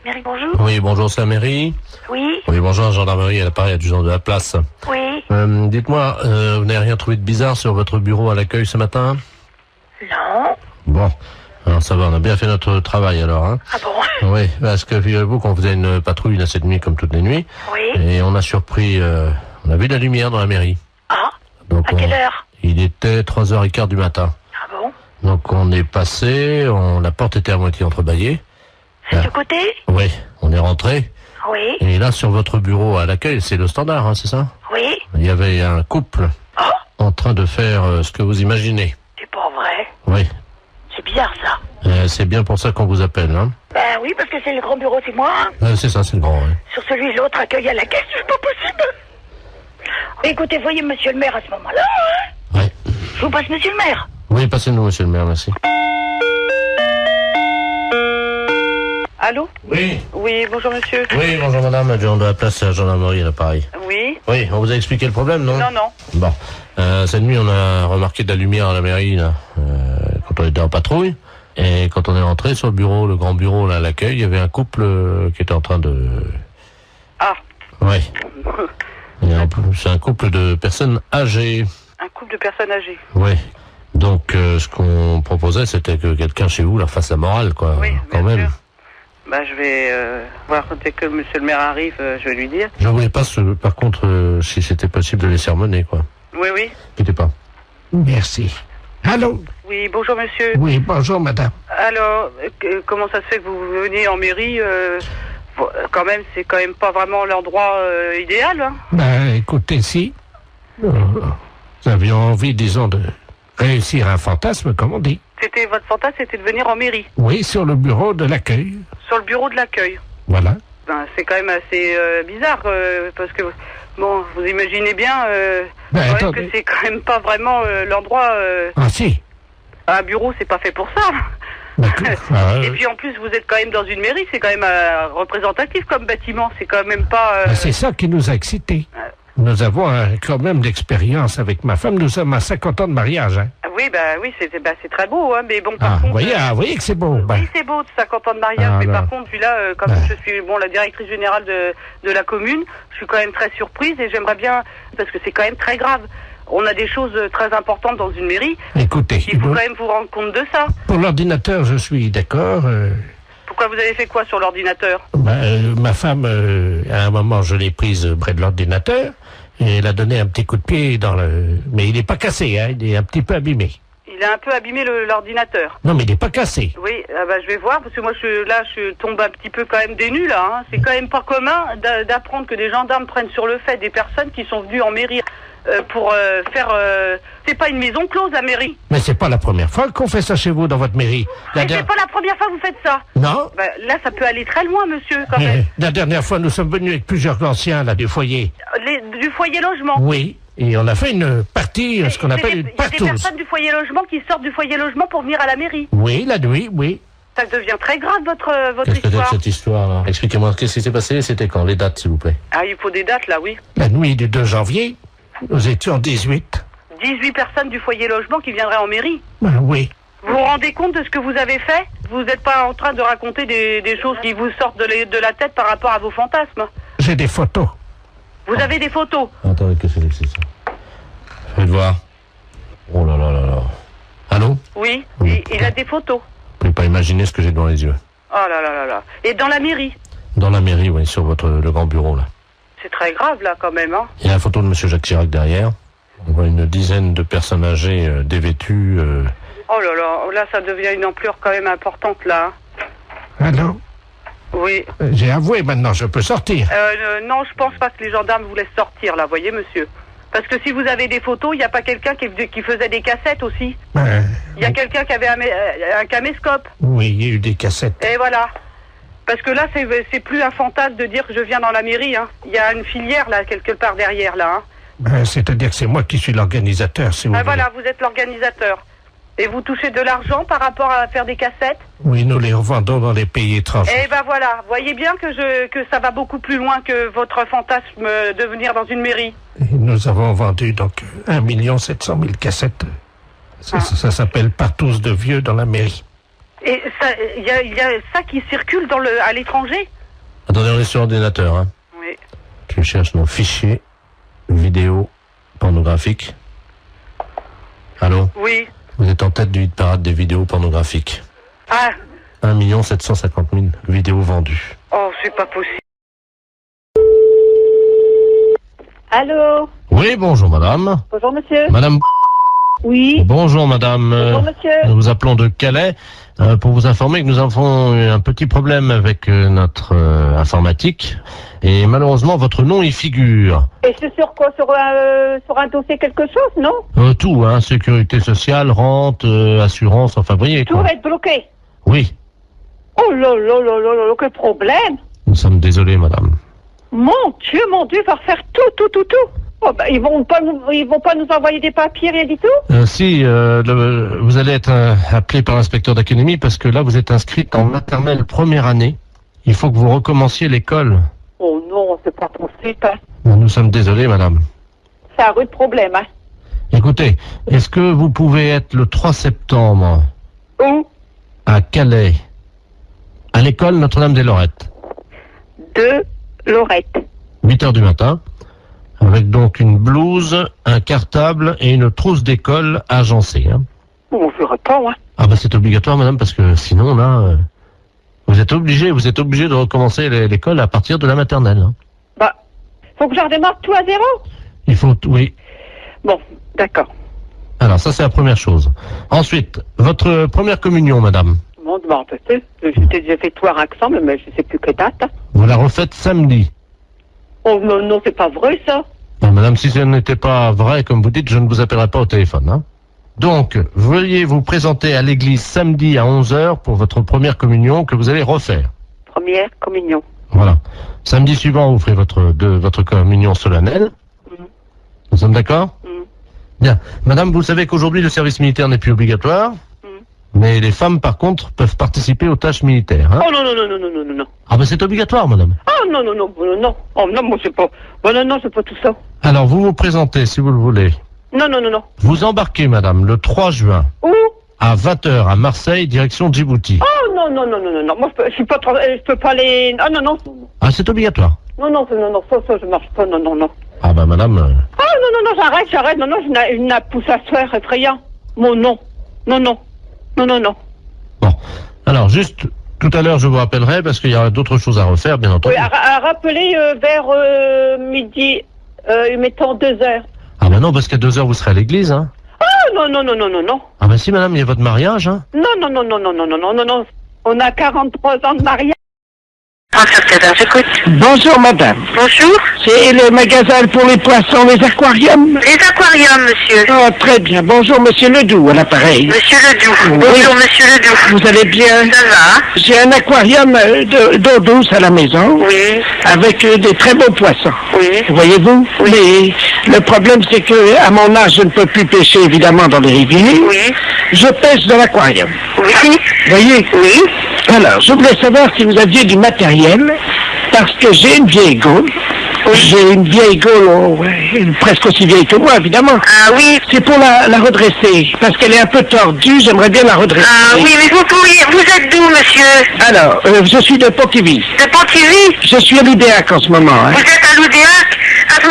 Mairie, bonjour. Oui, bonjour, c'est la mairie. Oui. Oui, bonjour, gendarmerie, à l'appareil adjudant de la place. Oui. Dites-moi, vous n'avez rien trouvé de bizarre sur votre bureau à l'accueil ce matin? Non. Bon, alors ça va, on a bien fait notre travail alors, hein. Ah bon? Oui, parce que figurez-vous qu'on faisait une patrouille là cette nuit comme toutes les nuits. Oui. Et on a surpris, on a vu de la lumière dans la mairie. Ah. Donc À quelle heure? Il était 3h15 du matin. Ah bon? Donc on est passé, la porte était à moitié entrebâillée. C'est du côté? Oui, on est rentré. Oui. Et là, sur votre bureau à l'accueil, c'est le standard, hein, c'est ça? Oui. Il y avait un couple Oh. en train de faire ce que vous imaginez. C'est pas vrai. Oui. C'est bizarre ça. C'est bien pour ça qu'on vous appelle, hein. Ben oui, parce que c'est le grand bureau, c'est moi. C'est ça, c'est le grand, oui. Sur celui de l'autre, accueil à la caisse, c'est pas possible. Écoutez, voyez monsieur le maire à ce moment-là, hein. Oui. Je vous passe monsieur le maire. Oui, passez-nous, monsieur le maire, merci. Allô? Oui. Oui, bonjour monsieur. Oui, bonjour madame, adjudant de la place à la gendarmerie à l'appareil. Oui. Oui, on vous a expliqué le problème, non? Non, non. Bon. Cette nuit, on a remarqué de la lumière à la mairie, là, quand on était en patrouille. Et quand on est rentré sur le bureau, le grand bureau, là, à l'accueil, il y avait un couple qui était en train de... Ah. Oui. C'est un couple de personnes âgées. Un couple de personnes âgées. Oui. Donc, ce qu'on proposait, c'était que quelqu'un chez vous leur fasse la morale, quoi. Oui, quand bien même. sûr. Bah, je vais voir dès que monsieur le maire arrive, je vais lui dire. Je voulais pas, par contre, si c'était possible de les sermonner, quoi. Oui, oui. Quittez pas. Merci. Allô? Oui, bonjour monsieur. Oui, bonjour madame. Alors, comment ça se fait que vous venez en mairie quand même, c'est quand même pas vraiment l'endroit idéal, hein? Ben, écoutez, si nous avions envie, disons, de réussir un fantasme, comme on dit. C'était votre fantasme, c'était de venir en mairie, Oui, sur le bureau de l'accueil. sur le bureau de l'accueil. Voilà. Ben, c'est quand même assez bizarre, parce que, bon, vous imaginez bien Ben, quand même attendez. que c'est quand même pas vraiment l'endroit... Ah si. un bureau, c'est pas fait pour ça. D'accord. Ah, Et puis en plus, vous êtes quand même dans une mairie, c'est quand même représentatif comme bâtiment, c'est quand même pas... ben, c'est ça qui nous a excités. Nous avons quand même l'expérience avec ma femme. Nous sommes à 50 ans de mariage. Hein. Oui, c'est très beau, hein, mais bon, par Ah, contre... vous voyez que c'est beau. Ben, Oui, c'est beau, de 50 ans de mariage, Ah, mais là. par contre, puis là, comme Ouais. je suis la directrice générale de la commune, je suis quand même très surprise et j'aimerais bien, parce que c'est quand même très grave. On a des choses très importantes dans une mairie, écoutez, il faut quand même vous rendre compte de ça. pour l'ordinateur, je suis d'accord. Pourquoi vous avez fait quoi sur l'ordinateur? Ma femme, à un moment, je l'ai prise près de l'ordinateur et elle a donné un petit coup de pied dans le... Mais il n'est pas cassé, hein, il est un petit peu abîmé. Il a un peu abîmé l'ordinateur. Non, mais il n'est pas cassé. Oui, je vais voir, parce que moi, je tombe un petit peu quand même des nues, là. Hein. C'est quand même pas commun d'apprendre que des gendarmes prennent sur le fait des personnes qui sont venues en mairie pour faire... c'est pas une maison close, la mairie. Mais c'est pas la première fois qu'on fait ça chez vous, dans votre mairie. Mais c'est pas la première fois que vous faites ça. Non. Là, ça peut aller très loin, monsieur, quand même. La dernière fois, nous sommes venus avec plusieurs anciens, là, du foyer. Du foyer logement. Oui. Et on a fait une partie, ce qu'on appelle une Il y a des partouze. personnes du foyer logement qui sortent du foyer logement pour venir à la mairie. Oui, la nuit, oui. Ça devient très grave, votre Qu'est-ce que c'est que histoire. cette histoire, là? Expliquez-moi, qu'est-ce qui s'est passé? C'était quand? Les dates, s'il vous plaît. Ah, il faut des dates, là, oui. La nuit du 2 janvier, nous étions 18. 18 personnes du foyer logement qui viendraient en mairie. Oui. Vous vous rendez compte de ce que vous avez fait? Vous n'êtes pas en train de raconter des choses qui vous sortent de la tête par rapport à vos fantasmes. J'ai des photos. Vous avez des photos. Attendez, qu'est-ce que c'est que ça? Faites voir. Oh là là là là. Allô? Oui, Oui. il a des photos. Vous pouvez pas imaginer ce que j'ai devant les yeux. Oh là là là là. Et dans la mairie? Dans la mairie, oui, sur le grand bureau, là. C'est très grave, là, quand même, hein. Il y a la photo de monsieur Jacques Chirac derrière. On voit une dizaine de personnes âgées, dévêtues. Oh là là, là, ça devient une ampleur quand même importante, là. Allô? Oui. J'ai avoué maintenant, je peux sortir. Non, je pense pas que les gendarmes vous laissent sortir, là, voyez, monsieur. Parce que si vous avez des photos, il n'y a pas quelqu'un qui faisait des cassettes aussi. Il y a quelqu'un qui avait un caméscope. Oui, il y a eu des cassettes. Et voilà. Parce que là, c'est plus un fantasme de dire que je viens dans la mairie, hein. Il y a une filière, là, quelque part derrière, là, hein. C'est-à-dire que c'est moi qui suis l'organisateur, si vous voulez. Voilà, vous êtes l'organisateur. Et vous touchez de l'argent par rapport à faire des cassettes? Oui, nous les revendons dans les pays étrangers. Eh ben voilà, voyez bien que ça va beaucoup plus loin que votre fantasme de venir dans une mairie. Et nous avons vendu donc 1 700 000 cassettes. Ça s'appelle Partouze de vieux dans la mairie. Et il y a ça qui circule à l'étranger? Attendez, on est sur ordinateur, hein. Oui. Je cherche nos fichiers vidéo pornographiques. Allô? Oui. Vous êtes en tête du hit parade des vidéos pornographiques. Ah. 1 750 000 vidéos vendues. Oh, c'est pas possible. Allô? Oui, bonjour madame. Bonjour, monsieur. Madame, Oui. bonjour madame. Bonjour, monsieur. Nous vous appelons de Calais pour vous informer que nous avons eu un petit problème avec notre informatique. Et malheureusement, votre nom y figure. Et c'est sur quoi? Sur un dossier quelque chose, non? Tout, hein, sécurité sociale, rente, assurance, enfin, voyez Tout quoi. va être bloqué. Oui, Oh là là là là là, quel problème! nous sommes désolés madame. Mon Dieu, il va refaire tout. Oh, bah, ils vont pas nous envoyer des papiers, rien du tout? Si, vous allez être appelé par l'inspecteur d'académie parce que là, vous êtes inscrite en maternelle première année. Il faut que vous recommenciez l'école. Oh non, c'est pas possible, hein. Nous sommes désolés, madame. C'est un rude problème, hein. Écoutez, est-ce que vous pouvez être le 3 septembre Où? à Calais, à l'école Notre-Dame-des-Lorettes, De Lorette. 8h du matin, avec donc une blouse, un cartable et une trousse d'école agencée, hein. On verra pas, hein. Ah bah c'est obligatoire, madame, parce que sinon, là, vous êtes obligé de recommencer l'école à partir de la maternelle, hein. Bah, faut que je redémarre tout à zéro? Il faut, oui. Bon, d'accord. Alors, ça, c'est la première chose. Ensuite, votre première communion, madame. Bon, bah, peut-être. J'ai déjà fait tout à ensemble, mais je sais plus que date, hein. Vous la refaites samedi. Oh non, c'est pas vrai, ça. Non, madame, si ce n'était pas vrai, comme vous dites, je ne vous appellerai pas au téléphone, hein. Donc, veuillez vous présenter à l'église samedi à 11h pour votre première communion que vous allez refaire. Première communion. Voilà. Samedi suivant, vous ferez votre communion solennelle. Nous sommes d'accord? Bien. Madame, vous savez qu'aujourd'hui, le service militaire n'est plus obligatoire. Mais les femmes, par contre, peuvent participer aux tâches militaires, hein. Oh non. Ah ben, c'est obligatoire, madame. Oh non. Oh non, moi c'est pas. Bon, non, c'est pas tout ça. Alors, vous vous présentez, si vous le voulez. Non. Vous embarquez, madame, le 3 juin, Où? à 20h à Marseille, direction Djibouti. Oh non. Moi je suis pas. Je peux pas aller. Ah non. Ah, c'est obligatoire. Non, ça je marche pas. Non. Ah ben, madame... Oh non, j'arrête. Non, je n'ai pousse à faire effrayant. Mon non. Non. Bon. Alors, juste, tout à l'heure, je vous rappellerai, parce qu'il y aura d'autres choses à refaire, bien entendu. Oui, à rappeler vers midi, mettons 2h. Ah ben non, parce qu'à 2h, vous serez à l'église, hein. Oh non. Ah ben si, madame, il y a votre mariage, hein. Non. On a 43 ans de mariage. J'écoute. Bonjour madame, Bonjour. c'est le magasin pour les poissons, les aquariums. Les aquariums, monsieur. Oh, très bien, bonjour monsieur Ledoux à l'appareil. Monsieur Ledoux. Oui. Bonjour, monsieur Ledoux. Vous allez bien? Ça va? J'ai un aquarium d'eau douce à la maison, Oui. avec des très beaux poissons. Oui. Voyez-vous? Oui. Mais le problème c'est que à mon âge je ne peux plus pêcher évidemment dans les rivières. Oui. Je pêche dans l'aquarium. Oui. Voyez? Oui. Alors, je voulais savoir si vous aviez du matériel, parce que j'ai une vieille gaule. J'ai une vieille gaule, presque aussi vieille que moi, évidemment. Ah oui. C'est pour la redresser, parce qu'elle est un peu tordue, j'aimerais bien la redresser. Ah oui, mais vous êtes d'où, monsieur? Alors, je suis de Pontivy. De Pontivy? Je suis à l'Oudéac en ce moment. Hein. Vous êtes à l'Oudéac? À ce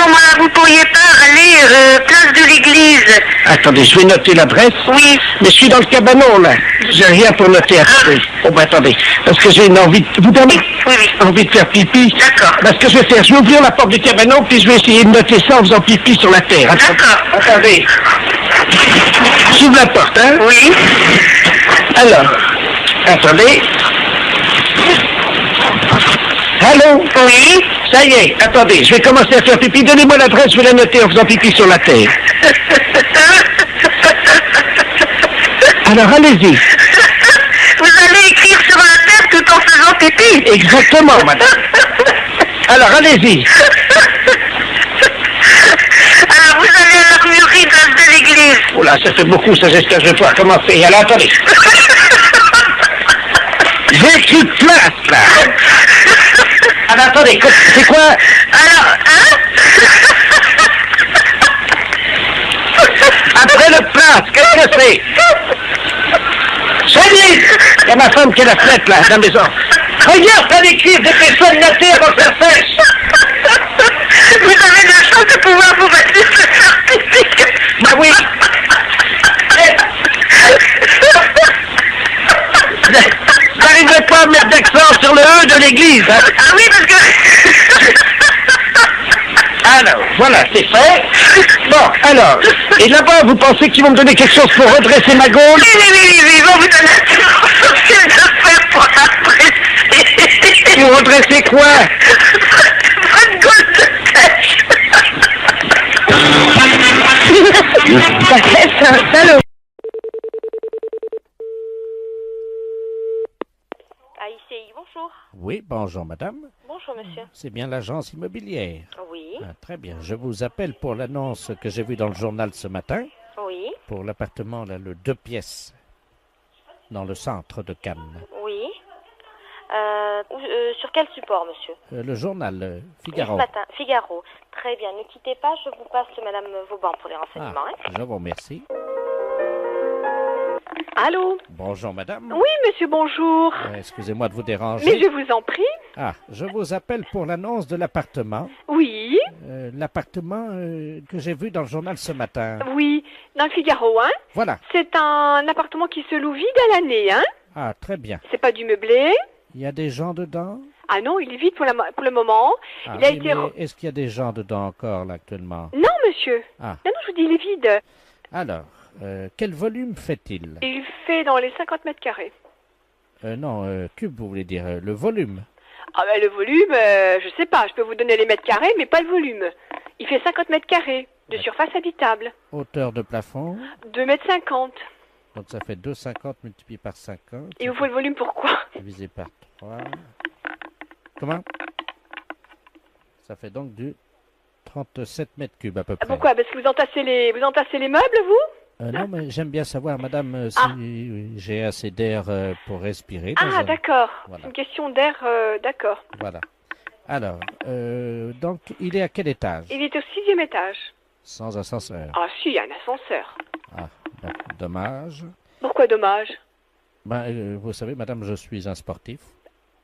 moment-là, vous pourriez pas aller place de l'église? Attendez, je vais noter l'adresse. Oui. Mais je suis dans le cabanon, là. J'ai rien pour noter. Attendez. Oh, ben attendez, parce que j'ai une envie de... Vous permettez? Oui. Envie de faire pipi. D'accord. Parce que je vais faire, je vais ouvrir la porte du cabanon, puis je vais essayer de noter ça en faisant pipi sur la terre. D'accord. Attendez. J'ouvre la porte, hein? Oui. Alors, attendez. Allô? Oui. Ça y est, attendez, je vais commencer à faire pipi. Donnez-moi l'adresse, je vais la noter en faisant pipi sur la terre. Alors, allez-y. Vous allez écrire sur la terre tout en faisant pipi? Exactement, madame. Alors, allez-y. Alors, vous allez à l'armurerie place de l'église. Oh là, ça fait beaucoup, ça, j'espère que je vais pouvoir commencer. Alors, attendez. J'ai écrit place, là. Alors, attendez, c'est quoi? Alors, hein? Après le place, qu'est-ce que c'est? Salut! Il y a ma femme qui est la fenêtre, là, dans la maison. Regarde, ça l'écrire de tes soins de la terre dans sa sèche. Vous avez de la chance de pouvoir vous mettre ce certificat. Bah oui. J'arriverai pas à mettre d'accent sur le E de l'église. Hein. Ah oui, parce que... Alors, voilà, c'est fait. Bon, alors, et là-bas, vous pensez qu'ils vont me donner quelque chose pour redresser ma gaule? Oui, ils vont vous donner un social de faire pour apprécier. Pour redresser quoi? Votre gaule de pêche. Ça fait un salaud. AICI, bonjour. Oui, bonjour madame. Bonjour monsieur. C'est bien l'agence immobilière. Oui, Ah, très bien. Je vous appelle pour l'annonce que j'ai vue dans le journal ce matin oui, pour l'appartement, là, le 2 pièces, dans le centre de Cannes. oui. Sur quel support monsieur? Le journal Figaro. Ce matin, Figaro. Très bien, ne quittez pas, je vous passe madame Vauban pour les Ah, renseignements. Hein. je vous remercie. Allô? Bonjour madame. Oui, monsieur, bonjour. Excusez-moi de vous déranger. Mais je vous en prie. Ah, je vous appelle pour l'annonce de l'appartement. Oui, L'appartement que j'ai vu dans le journal ce matin. oui, dans le Figaro, hein. Voilà. C'est un appartement qui se loue vide à l'année, hein. Ah, très bien. C'est pas du meublé. Il y a des gens dedans? Ah non, il est vide pour le moment. Ah, Il a oui, été... mais est-ce qu'il y a des gens dedans encore, là, actuellement? Non, monsieur. Ah. Non, je vous dis, il est vide. Alors, quel volume fait-il? Il fait dans les 50 mètres carrés. Non, cube, vous voulez dire, le volume. Ah ben le volume, je sais pas, je peux vous donner les mètres carrés, mais pas le volume. Il fait 50 mètres carrés de surface habitable. Hauteur de plafond. 2 mètres 50. Donc ça fait 2,50 multiplié par 50. Il vous faut le volume pourquoi? Divisé par 3. Comment? Ça fait donc du 37 mètres cubes à peu près. Pourquoi? Parce que vous entassez les meubles, vous? Non, mais j'aime bien savoir, madame, si j'ai assez d'air pour respirer. dans Ah, un- d'accord. Voilà. C'est une question d'air, d'accord. Voilà. Alors, donc, il est à quel étage? Il est au 6e étage. Sans ascenseur. Ah si, il y a un ascenseur. Ah, dommage. Pourquoi dommage? Ben, vous savez, madame, je suis un sportif.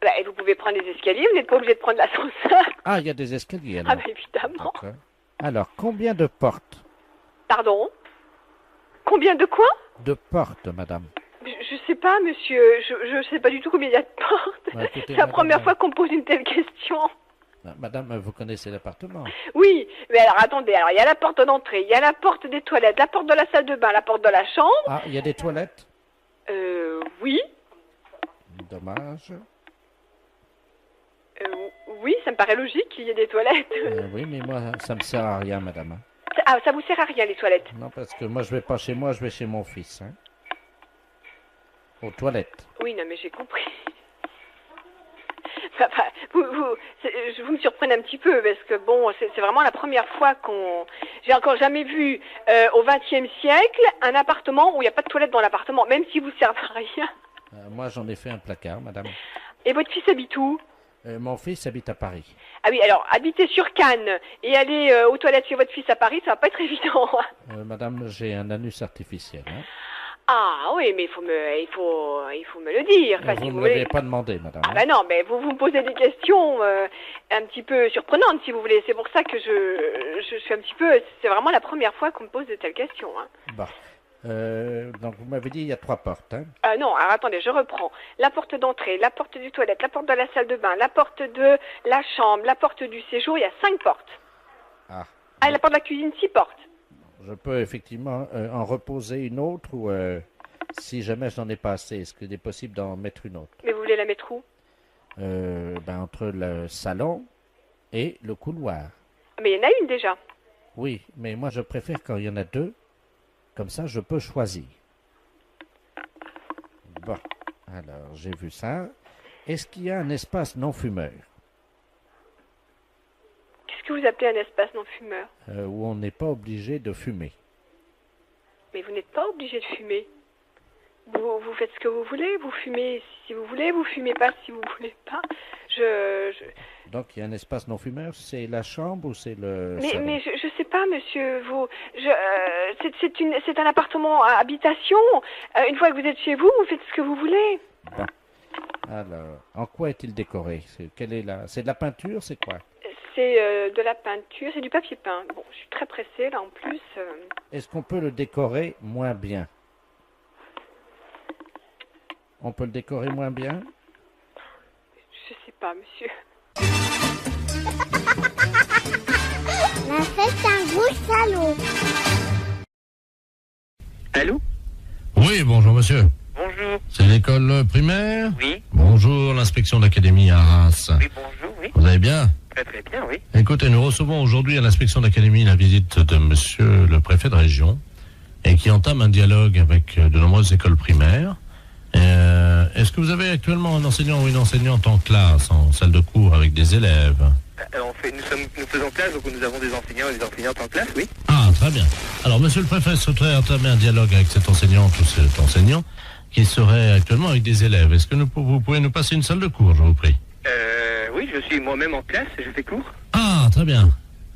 Ben, vous pouvez prendre les escaliers, vous n'êtes pas obligé de prendre l'ascenseur. Ah, il y a des escaliers, alors. Ah ben évidemment. D'accord. Alors, combien de portes? Pardon? Combien de quoi? De portes, madame. Je sais pas, monsieur. Je sais pas du tout combien il y a de portes. Bah, écoutez, C'est la madame, première fois qu'on me pose une telle question. Madame, vous connaissez l'appartement? Oui, mais alors attendez, alors il y a la porte d'entrée, il y a la porte des toilettes, la porte de la salle de bain, la porte de la chambre. Ah, il y a des toilettes? Oui. Dommage. Oui, ça me paraît logique qu'il y ait des toilettes. Oui, mais moi, ça me sert à rien, madame. Ah, ça vous sert à rien les toilettes? Non, parce que moi, je vais pas chez moi, je vais chez mon fils. Hein. Aux toilettes. Oui, non, mais j'ai compris. Enfin, vous me surprenez un petit peu parce que bon, c'est vraiment la première fois qu'on... J'ai encore jamais vu au XXe siècle un appartement où il n'y a pas de toilette dans l'appartement, même si vous servez à rien. Moi, j'en ai fait un placard, madame. Et votre fils habite où? Mon fils habite à Paris. Ah oui, alors habiter sur Cannes et aller aux toilettes chez votre fils à Paris, ça va pas être évident. Madame, j'ai un anus artificiel. Hein. Ah oui, mais il faut me le dire. Enfin, Vous si ne vous me l'avez voulez. pas demandé, madame. Ah ben non, mais vous me posez des questions un petit peu surprenantes, si vous voulez. C'est pour ça que je suis un petit peu... C'est vraiment la première fois qu'on me pose de telles questions. Hein. Bon. Donc, vous m'avez dit il y a 3 portes. Hein. Non, alors attendez, je reprends. La porte d'entrée, la porte du toilette, la porte de la salle de bain, la porte de la chambre, la porte du séjour, il y a 5 portes. Ah. Ah, la porte de la cuisine, 6 portes. Je peux effectivement en reposer une autre ou si jamais je n'en ai pas assez, est-ce qu'il est possible d'en mettre une autre? Mais vous voulez la mettre où? Entre le salon et le couloir. Mais il y en a une déjà. Oui, mais moi je préfère quand il y en a 2. Comme ça, je peux choisir. Bon, alors j'ai vu ça. Est-ce qu'il y a un espace non-fumeur? Qu'est-ce que vous appelez un espace non-fumeur? Où on n'est pas obligé de fumer. Mais vous n'êtes pas obligé de fumer. Vous faites ce que vous voulez, vous fumez si vous voulez, vous fumez pas si vous voulez pas. Donc il y a un espace non-fumeur, c'est la chambre ou c'est le salon? Mais je sais pas, monsieur. C'est un appartement à habitation. Une fois que vous êtes chez vous, vous faites ce que vous voulez. Bon. Alors, en quoi est-il décoré? C'est de la peinture, c'est quoi? C'est de la peinture, c'est du papier peint. Bon, je suis très pressée là en plus. Est-ce qu'on peut le décorer moins bien? On peut le décorer moins bien? Je sais pas, monsieur. La fête un gros salaud. Allô? Oui, bonjour monsieur. Bonjour. C'est l'école primaire? Oui. Bonjour, l'inspection d'académie à Arras. Oui, bonjour, oui. Vous allez bien? Très très bien, oui. Écoutez, nous recevons aujourd'hui à l'inspection d'académie la visite de monsieur le préfet de région et qui entame un dialogue avec de nombreuses écoles primaires. Est-ce que vous avez actuellement un enseignant ou une enseignante en classe, en salle de cours avec des élèves? Nous faisons classe, donc nous avons des enseignants et des enseignantes en classe, oui. Ah, très bien. Alors, monsieur le préfet souhaiterait entamer un dialogue avec cette enseignante ou cet enseignant qui serait actuellement avec des élèves. Est-ce que vous pouvez nous passer une salle de cours, je vous prie? Oui, je suis moi-même en classe, je fais cours. Ah, très bien.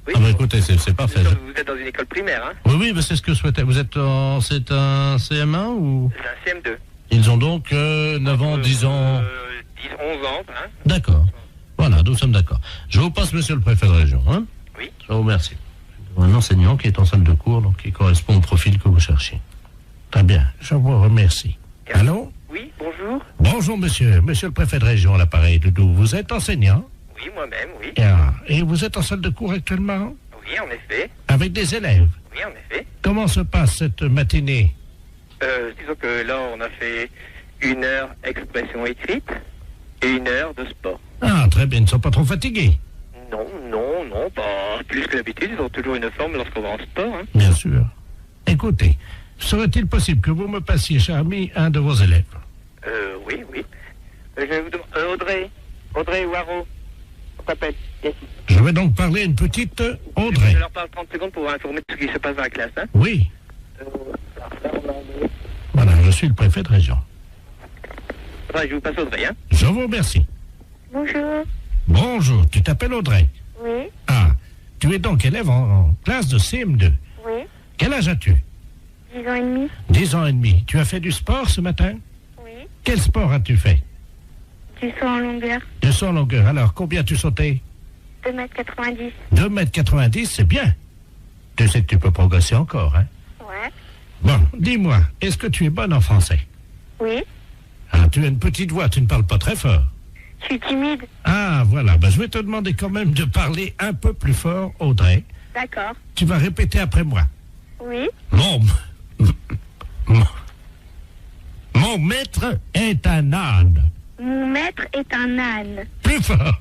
Oui. Ah bah écoutez, c'est parfait. Vous êtes dans une école primaire, hein? Oui, bah c'est ce que je souhaitais. C'est un CM1 ou? C'est un CM2. Ils ont donc 9 ans, 10 ans... 10, 11 ans, hein? D'accord. Voilà, nous sommes d'accord. Je vous passe monsieur le préfet de région, hein? Oui. Je vous remercie. Un enseignant qui est en salle de cours, donc qui correspond au profil que vous cherchez. Très bien, je vous remercie. Allô? Oui, bonjour. Bonjour monsieur, monsieur le préfet de région à l'appareil, Doudou. Vous êtes enseignant? Oui, moi-même, oui. Et vous êtes en salle de cours actuellement? Oui, en effet. Avec des élèves? Oui, en effet. Comment se passe cette matinée? Disons que là, on a fait 1 heure expression écrite et 1 heure de sport. Ah, très bien, ils ne sont pas trop fatigués? Non, pas plus que d'habitude. Ils ont toujours une forme lorsqu'on va en sport, hein. Bien sûr. Écoutez, serait-il possible que vous me passiez, cher ami, un de vos élèves? Oui. Je vais vous demander... Audrey Waro, on t'appelle. Yes. Je vais donc parler à une petite Audrey. Je leur parle 30 secondes pour informer de ce qui se passe dans la classe, hein. Oui. Voilà, je suis le préfet de région. Enfin, je vous passe Audrey, hein. Je vous remercie. Bonjour. Bonjour, tu t'appelles Audrey? Oui. Ah, tu es donc élève en classe de CM2. Oui. Quel âge as-tu? 10 ans et demi. 10 ans et demi. Tu as fait du sport ce matin? Oui. Quel sport as-tu fait? Du saut en longueur. Du saut en longueur. Alors, combien as-tu sauté? 2,90 2,90 m. 2,90 m, c'est bien. Tu sais que tu peux progresser encore, hein? Ouais. Bon, dis-moi, est-ce que tu es bonne en français? Oui. Ah, tu as une petite voix, tu ne parles pas très fort. Je suis timide. Ah, voilà. Ben, je vais te demander quand même de parler un peu plus fort, Audrey. D'accord. Tu vas répéter après moi. Oui. Mon maître est un âne. Mon maître est un âne. Plus fort.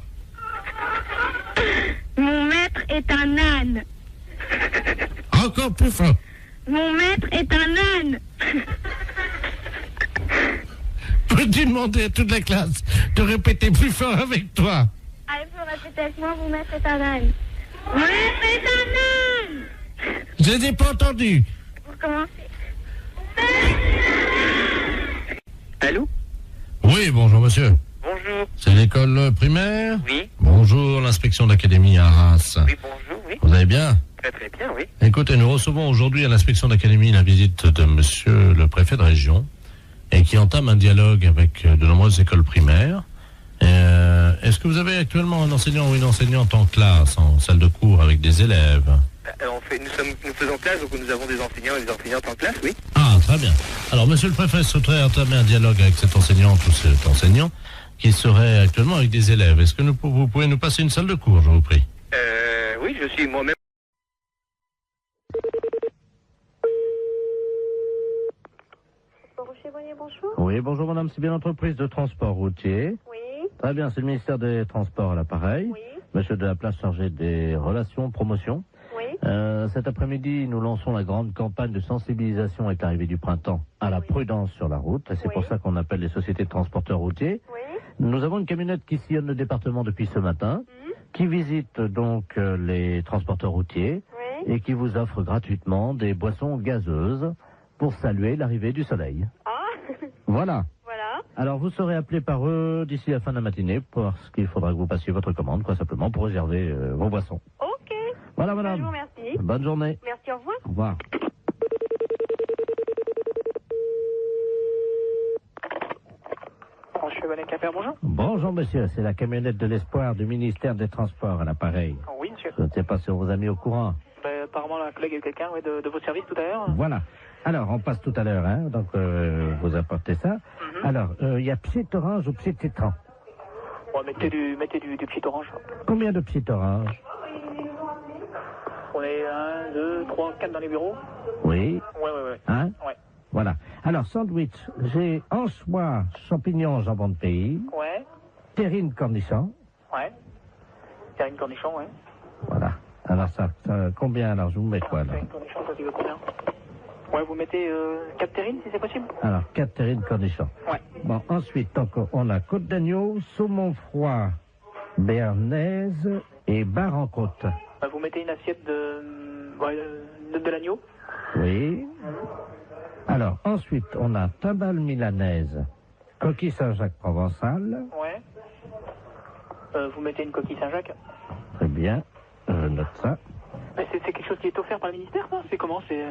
Mon maître est un âne. Encore plus fort. Mon maître est un âne. Peux-tu demander à toute la classe de répéter plus fort avec toi? Allez, vous répétez avec moi, mon maître est un âne. Mon maître est un âne. Je n'ai pas entendu. Vous commencez. Allô? Oui, bonjour monsieur. Bonjour. C'est l'école primaire? Oui. Bonjour, l'inspection d'académie à Arras. Oui, bonjour, oui. Vous allez bien? Très très bien, oui. Écoutez, nous recevons aujourd'hui à l'inspection d'académie la visite de monsieur le préfet de région et qui entame un dialogue avec de nombreuses écoles primaires. Est-ce que vous avez actuellement un enseignant ou une enseignante en classe, en salle de cours avec des élèves? Nous faisons classe, donc nous avons des enseignants et des enseignantes en classe, oui. Ah, très bien. Alors, monsieur le préfet souhaiterait entamer un dialogue avec cette enseignante ou cet enseignant qui serait actuellement avec des élèves. Est-ce que vous pouvez nous passer une salle de cours, je vous prie? Oui, je suis moi-même. Bonjour. Oui, bonjour madame, c'est bien l'entreprise de transport routier. Oui. Très bien, c'est le ministère des Transports à l'appareil. Oui. Monsieur de la Place chargé des relations, promotion. Oui. Cet après-midi, nous lançons la grande campagne de sensibilisation avec l'arrivée du printemps à la prudence sur la route. Et c'est pour ça qu'on appelle les sociétés de transporteurs routiers. Oui. Nous avons une camionnette qui sillonne le département depuis ce matin, qui visite donc les transporteurs routiers et qui vous offre gratuitement des boissons gazeuses pour saluer l'arrivée du soleil. Ah. Voilà. Voilà. Alors, vous serez appelé par eux d'ici la fin de la matinée parce qu'il faudra que vous passiez votre commande, quoi, simplement, pour réserver vos boissons. Ok. Voilà, madame. Je vous remercie. Bonne journée. Merci, au revoir. Au revoir. Chevalier Caper, bonjour. Bonjour monsieur, c'est la camionnette de l'espoir du ministère des Transports à l'appareil. Oui, monsieur. Je ne sais pas si on vous a mis au courant. Ben, apparemment, la collègue a eu quelqu'un de votre service tout à l'heure. Voilà. Alors, on passe tout à l'heure, hein, donc vous apportez ça. Alors, il y a Psit Orange ou Psit Citron? Bon, mettez du petit orange. Combien de Psit Orange? On est 1, 2, 3, 4 dans les bureaux. Oui. Ouais. Hein? Ouais. Voilà. Alors, sandwich, j'ai anchois, champignons, jambon de pays. Ouais. Terrine cornichon. Ouais. Terrine cornichon, ouais. Voilà. Alors, ça combien, alors, je vous mets quoi, là? Terrine cornichon, ça dit combien? Ouais, vous mettez 4 terrines, si c'est possible? Alors, 4 terrines cornichons. Ouais. Bon, ensuite, donc, on a côte d'agneau, saumon froid, béarnaise et bar en côte. Bah, vous mettez une assiette de l'agneau. Oui. Alors, ensuite, on a tabale milanaise, coquille Saint-Jacques provençal. Ouais. Vous mettez une coquille Saint-Jacques. Très bien, je note ça. Mais c'est quelque chose qui est offert par le ministère, ça? C'est comment? C'est...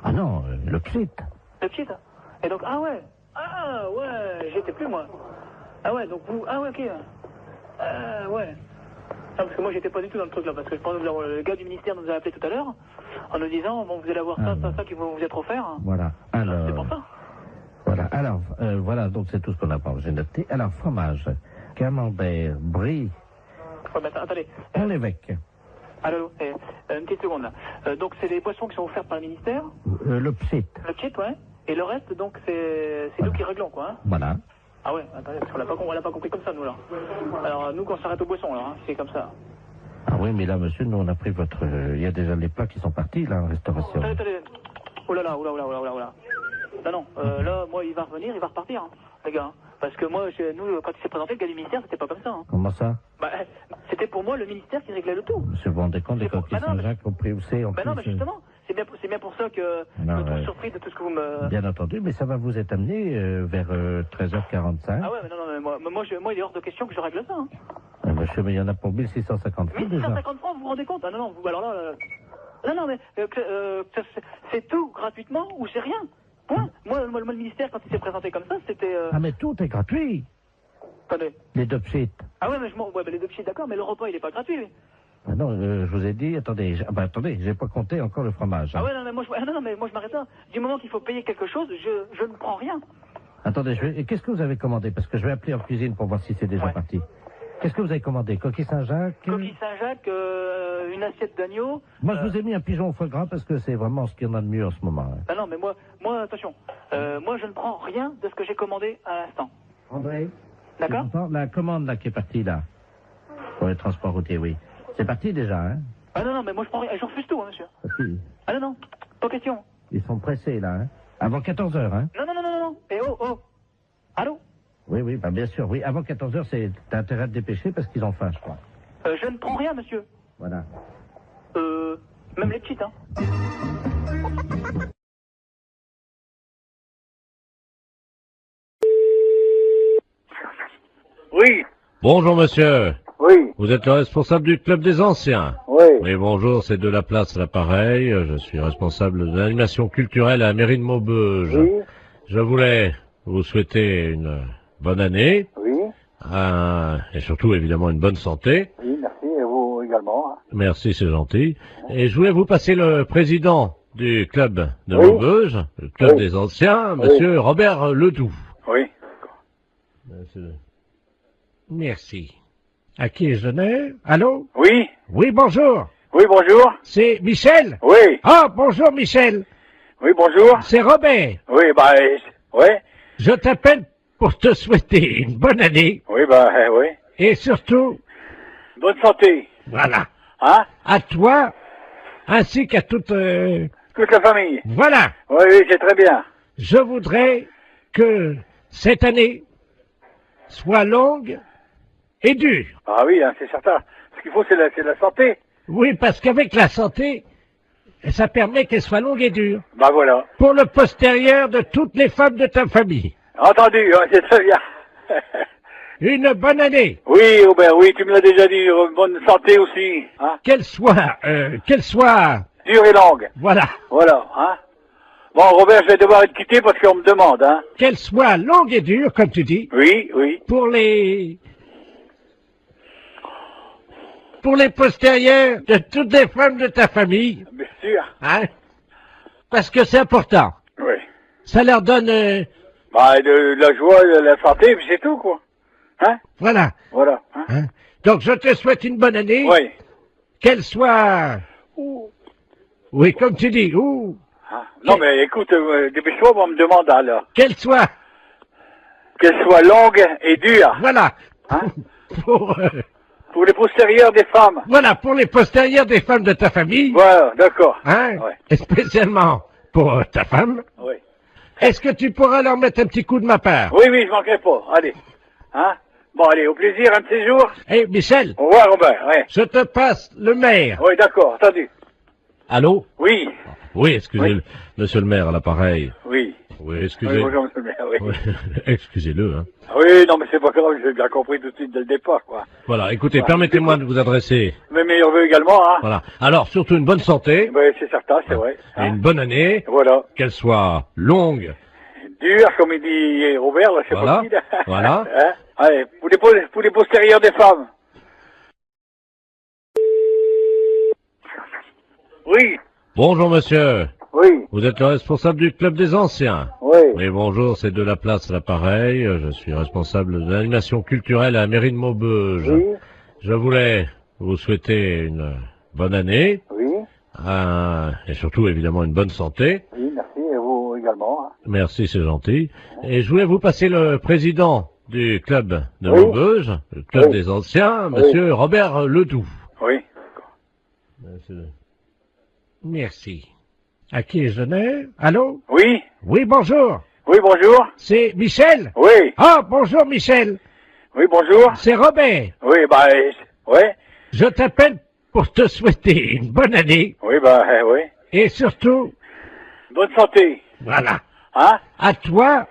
Ah non, le Psit. Le Psit. Et donc, ah ouais, j'y étais plus, moi. Ah ouais, donc vous, ah ouais, ok. Ouais. Non, parce que moi, j'étais pas du tout dans le truc, là, parce que je pense que le gars du ministère nous a appelé tout à l'heure, en nous disant, bon, vous allez avoir ça qui va vous être offert. Voilà, alors... C'est pour ça. Voilà, alors, voilà, donc c'est tout ce qu'on a pas, j'ai noté. Alors, fromage, camembert, brie... Ouais, mais attendez. Un évêque. Allô, une petite seconde, là. Donc, c'est des boissons qui sont offertes par le ministère? Le Psit. Le Psit, ouais. Et le reste, donc, c'est nous qui réglons, quoi, hein. Voilà. Ah ouais, attendez, parce qu'on l'a pas compris comme ça, nous, là. Alors, nous, quand on s'arrête aux boissons, alors, hein, c'est comme ça. Ah oui, mais là, monsieur, nous, on a pris votre... Il y a déjà les plats qui sont partis, là, en restauration. Attendez. Oh là là. Non, là, moi, il va revenir, il va repartir, hein, les gars. Hein. Parce que moi, nous, quand il s'est présenté, le gars du ministère, c'était pas comme ça. Hein. Comment ça? Bah, c'était pour moi le ministère qui réglait le tout. Monsieur, vous vous rendez compte des coquilles Saint-Jacques au prix où c'est en plus? Non, mais justement, c'est bien pour ça que je me trouve surpris de tout ce que vous me... Bien entendu, mais ça va vous être amené vers 13h45. Ah ouais, mais non, mais moi, il est hors de question que je règle ça. Hein. Monsieur, mais il y en a pour 1650 francs déjà. 1650 francs, vous vous rendez compte? Ah non, alors là... Non, mais c'est tout gratuitement ou c'est rien. Point. Moi, le ministère, quand il s'est présenté comme ça, c'était... Ah, mais tout est gratuit. Attendez. Les deux pchits. Ah ouais, mais les deux pchits, d'accord, mais le repas, il est pas gratuit. Ah non, je vous ai dit, attendez, j'ai pas compté encore le fromage. Hein. Ah ouais, non, mais moi, je m'arrête là. Du moment qu'il faut payer quelque chose, je ne prends rien. Attendez, qu'est-ce que vous avez commandé? Parce que je vais appeler en cuisine pour voir si c'est déjà parti. Qu'est-ce que vous avez commandé? Coquille Saint-Jacques? Coquille Saint-Jacques, une assiette d'agneau. Moi, je vous ai mis un pigeon au foie gras parce que c'est vraiment ce qu'il y en a de mieux en ce moment. Hein. Ah non, mais moi, attention. Moi, je ne prends rien de ce que j'ai commandé à l'instant. André? D'accord? La commande, là, qui est partie, là. Pour le transport routier, oui. C'est parti, déjà, hein? Ah non, mais moi, je prends rien. Je refuse tout, hein, monsieur. Parti. Ah non, pas question. Ils sont pressés, là, hein? Avant 14h, hein? Non. Eh oh. Allô? Oui, bah bien sûr, oui. Avant 14h, t'as intérêt à te dépêcher parce qu'ils ont faim, je crois. Je ne prends rien, monsieur. Voilà. Même les petites, hein. Oui. Bonjour, monsieur. Oui. Vous êtes le responsable du club des anciens? Oui. Oui, bonjour, c'est de la place à l'appareil. Je suis responsable de l'animation culturelle à la mairie de Maubeuge. Oui. Je voulais vous souhaiter une bonne année. Oui. Et surtout, évidemment, une bonne santé. Oui, merci, et vous également. Hein. Merci, c'est gentil. Et je voulais vous passer le président du club de Maubeuge, le club des anciens, monsieur Robert Ledoux. Oui. Merci. À qui ai-je donné? Allô? Oui. Oui, bonjour. Oui, bonjour. C'est Michel? Oui. Ah, bonjour Michel. Oui, bonjour. C'est Robert. Oui, ouais. Je t'appelle pour te souhaiter une bonne année. Oui, oui. Et surtout... bonne santé. Voilà. Hein? À toi, ainsi qu'à toute... toute la famille. Voilà. Oui, c'est très bien. Je voudrais que cette année soit longue et dure. Ah oui, hein, c'est certain. Ce qu'il faut, c'est la santé. Oui, parce qu'avec la santé, ça permet qu'elle soit longue et dure. Bah voilà. Pour le postérieur de toutes les femmes de ta famille. Entendu, hein, c'est très bien. Une bonne année. Oui, Robert, oui, tu me l'as déjà dit. Bonne santé aussi. Hein? Qu'elle soit... dure et longue. Voilà. Voilà, hein. Bon, Robert, je vais devoir être quitté parce qu'on me demande, hein. Qu'elle soit longue et dure, comme tu dis. Oui, oui. Pour les postérieurs de toutes les femmes de ta famille. Bien sûr. Hein? Parce que c'est important. Oui. Ça leur donne... Bah, de la joie, de la santé, puis c'est tout, quoi. Hein? Voilà. Voilà. Hein? Hein? Donc, je te souhaite une bonne année. Oui. Qu'elle soit... Oui, comme tu dis. Ah. Non, mais écoute, dépêche-toi, on me demande alors. Qu'elle soit longue et dure. Voilà. Hein? Pour les postérieurs des femmes. Voilà, pour les postérieurs des femmes de ta famille. Voilà, d'accord. Hein? Ouais. Et spécialement pour ta femme. Oui. Est-ce que tu pourras leur mettre un petit coup de ma part? Oui, je manquerai pas. Allez. Hein? Bon, allez, au plaisir, un de ces jours. Eh, Michel. Au revoir, Robert, ouais. Je te passe le maire. Oui, d'accord, entendu. Allô? Oui. Oui, excusez-le. Monsieur le maire, à l'appareil. Oui. Oui, excusez. Oui, bonjour, monsieur le maire, oui. Excusez-le, hein. Oui, non, mais c'est pas grave, j'ai bien compris tout de suite dès le départ, quoi. Voilà, écoutez, Voilà. permettez-moi de vous adresser. Mes meilleurs vœux également, hein. Voilà. Alors, surtout une bonne santé. Oui, c'est certain, c'est vrai. Et une bonne année. Voilà. Qu'elle soit longue. Dur, comme il dit Robert, là, c'est Voilà. pas qui, là. Voilà. Hein? Allez, pour les postérieurs des femmes. Oui. Bonjour, monsieur. Oui. Vous êtes le responsable du club des anciens. Oui. Oui, bonjour, c'est de la place à l'appareil. Je suis responsable de l'animation culturelle à la mairie de Maubeuge. Oui. Je voulais vous souhaiter une bonne année. Oui. Et surtout, évidemment, une bonne santé. Oui, merci, et vous également. Hein. Merci, c'est gentil. Et je voulais vous passer le président du club de Oui. Maubeuge, le club Oui. des anciens, Oui. monsieur Robert Ledoux. Oui. Merci. À qui ai-je l'honneur? Allô? Oui. Oui, bonjour. Oui, bonjour. C'est Michel? Oui. Ah, bonjour Michel. Oui, bonjour. C'est Robert. Oui, ouais. Je t'appelle pour te souhaiter une bonne année. Oui, oui. Et surtout, Bonne santé. voilà, Hein? à toi,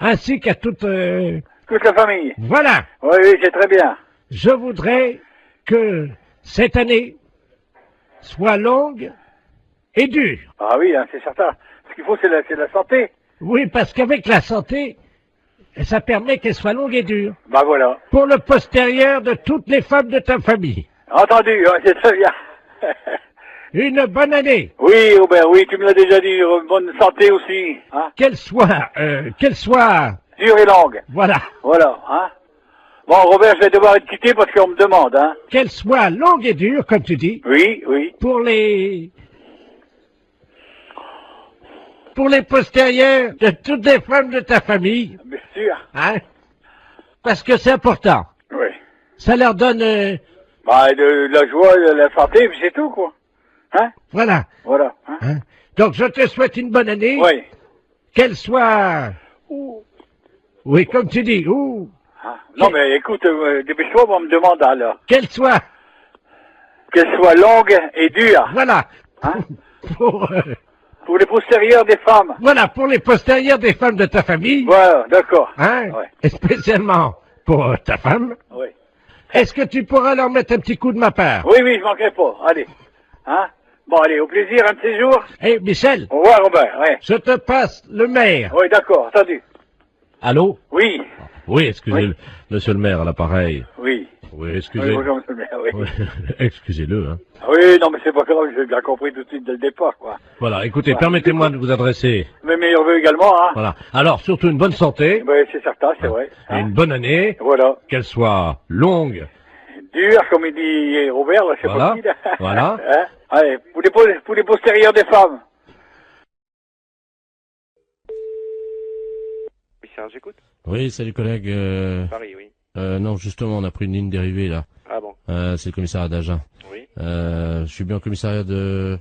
ainsi qu'à toute... Toute la famille. Voilà. Oui, c'est très bien. Je voudrais que cette année soit longue et dure. Ah oui, hein, c'est certain. Ce qu'il faut, c'est la santé. Oui, parce qu'avec la santé, ça permet qu'elle soit longue et dure. Bah voilà. Pour le postérieur de toutes les femmes de ta famille. Entendu, hein, c'est très bien. Une bonne année. Oui, Robert, oui, tu me l'as déjà dit. Bonne santé aussi. Hein? Qu'elle soit... Dure et longue. Voilà. Voilà, hein. Bon, Robert, je vais devoir être quitté parce qu'on me demande, hein. Qu'elle soit longue et dure, comme tu dis. Oui, oui. Pour les postérieurs de toutes les femmes de ta famille. Bien sûr. Hein? Parce que c'est important. Oui. Ça leur donne... Bah, de la joie, de la santé, puis c'est tout, quoi. Hein? Voilà. Voilà. Hein? Hein? Donc, je te souhaite une bonne année. Oui. Qu'elle soit... Oui, comme tu dis. Ah. Non, mais écoute, dépêche-toi, on me demande alors. Qu'elle soit longue et dure. Voilà. Hein? Pour les postérieurs des femmes. Voilà, pour les postérieurs des femmes de ta famille. Voilà, d'accord. Hein? Ouais. Et spécialement pour ta femme. Oui. Est-ce que tu pourras leur mettre un petit coup de ma part? Oui, je manquerai pas. Allez. Hein? Bon, allez, au plaisir, un de ces jours. Eh, Michel. Au revoir, Robert, ouais. Je te passe le maire. Oui, d'accord, entendu. Allô? Oui. Oui, excusez-le. Monsieur le maire, à l'appareil. Oui. Oui, Oui, excusez. bonjour, monsieur le maire, oui. Oui, excusez-le, hein. Oui, non, mais c'est pas grave, j'ai bien compris tout de suite dès le départ, quoi. Voilà, écoutez, Voilà. permettez-moi de vous adresser. Mes meilleurs vœux également, hein. Voilà. Alors, surtout une bonne santé. Oui, c'est certain, c'est vrai. Et une bonne année. Voilà. Qu'elle soit longue. Dur, comme il dit Robert, là, c'est Voilà. pas qui, là. Voilà. Hein? Allez, pour les postérieurs des femmes. Oui, Serge, j'écoute. Oui, salut collègue. Paris, oui. Non, justement, on a pris une ligne dérivée, là. Ah bon. C'est le commissariat d'Agen. Oui. Je suis bien au commissariat de...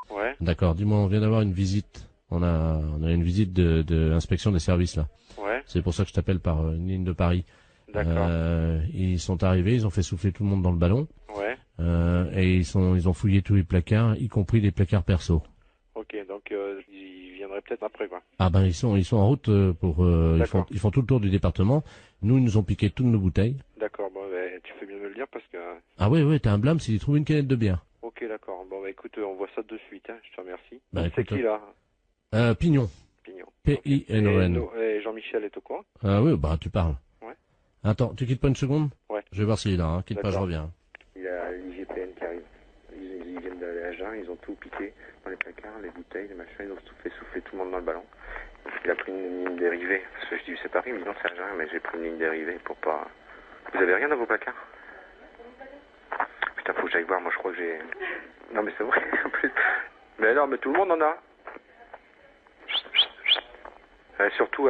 Ouais. D'accord, dis-moi, on vient d'avoir une visite. On a une visite de inspection des services, là. Ouais. C'est pour ça que je t'appelle par une ligne de Paris. D'accord. Ils sont arrivés, ils ont fait souffler tout le monde dans le ballon. Ouais. Et ils ont fouillé tous les placards, y compris les placards perso. Ok, donc ils viendraient peut-être après, quoi. Ah ben ils sont en route pour ils font tout le tour du département. Nous ils nous ont piqué toutes nos bouteilles. D'accord, bon, ben, tu fais bien de me le dire parce que... Ah ouais, t'as un blâme s'ils trouvent une canette de bière. Ok, d'accord. Bon, bah écoute, on voit ça de suite, hein. Je te remercie. Bah, C'est écoute, qui, là? Pignon. Pignon. P-I-N-O-N. Et Jean-Michel est au courant? Ah oui, bah tu parles. Ouais. Attends, tu quittes pas une seconde? Ouais. Je vais voir s'il est là, hein. Quitte pas, je reviens. Il y a l'IGPN qui arrive. Ils viennent d'aller à Jeun, ils ont tout piqué dans les placards, les bouteilles, les machins, ils ont tout fait souffler tout le monde dans le ballon. Il a pris une ligne dérivée, parce que je dis c'est Paris, mais non c'est à Jeun, mais j'ai pris une ligne dérivée pour pas... Vous avez rien dans vos placards? Putain, faut que j'aille voir, moi je crois que j'ai... Non mais c'est vrai, en plus... Mais non, mais tout le monde en a. Surtout...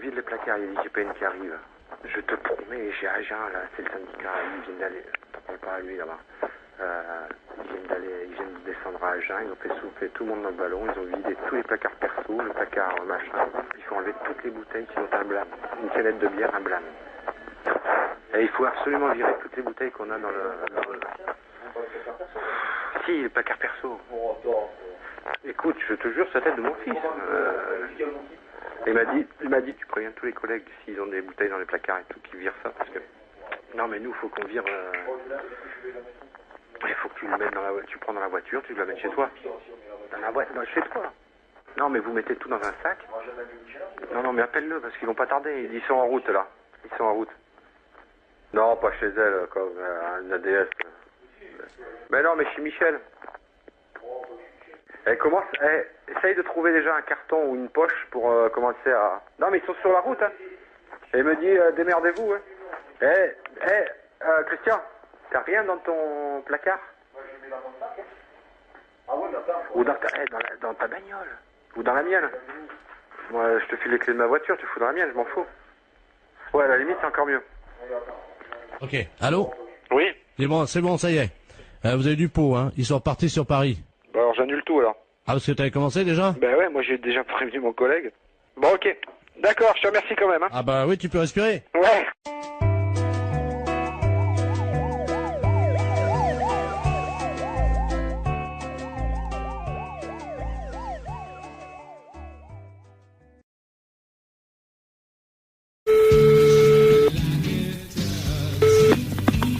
vide les placards, il y a l'IGPN qui arrive. Je te promets, j'ai à Jeun, là, c'est le syndicat, ils viennent d'aller... T'en parles pas à lui, là-bas. Ils viennent de descendre à Agen, ils ont fait souffler tout le monde dans le ballon, ils ont vidé tous les placards perso, le placard machin, il faut enlever toutes les bouteilles qui ont un blâme, une canette de bière, un blâme. Et il faut absolument virer toutes les bouteilles qu'on a dans le... Si, le placard perso. Écoute, je te jure, c'est la tête de mon fils. Il m'a dit, tu préviens tous les collègues s'ils ont des bouteilles dans les placards et tout, qu'ils virent ça, parce que... Non mais nous, faut qu'on vire... Il faut que tu le mettes dans la voiture, tu prends dans la voiture, tu la mets chez toi. Dans la voiture, chez toi. Non mais vous mettez tout dans un sac. Non mais appelle-le parce qu'ils vont pas tarder, ils sont en route là. Ils sont en route. Non, pas chez elle, comme un ADS. Mais non, mais chez Michel. Essaye de trouver déjà un carton ou une poche pour commencer à... Non mais ils sont sur la route, hein. Et il me dit, démerdez-vous, hein. Christian, t'as rien dans ton placard? Moi je mets dans mon sac. Ah ouais, ou dans ta bagnole. Ou dans la mienne. Moi, je te file les clés de ma voiture, tu fous dans la mienne, je m'en fous. Ouais, à la limite, c'est encore mieux. Ok. Allô? Oui. C'est bon, ça y est. Vous avez du pot, hein. Ils sont repartis sur Paris. Bah alors j'annule tout alors. Ah, parce que t'avais commencé déjà? Ben ouais, moi j'ai déjà prévenu mon collègue. Bon, ok. D'accord, je te remercie quand même, hein. Ah bah oui, tu peux respirer. Ouais.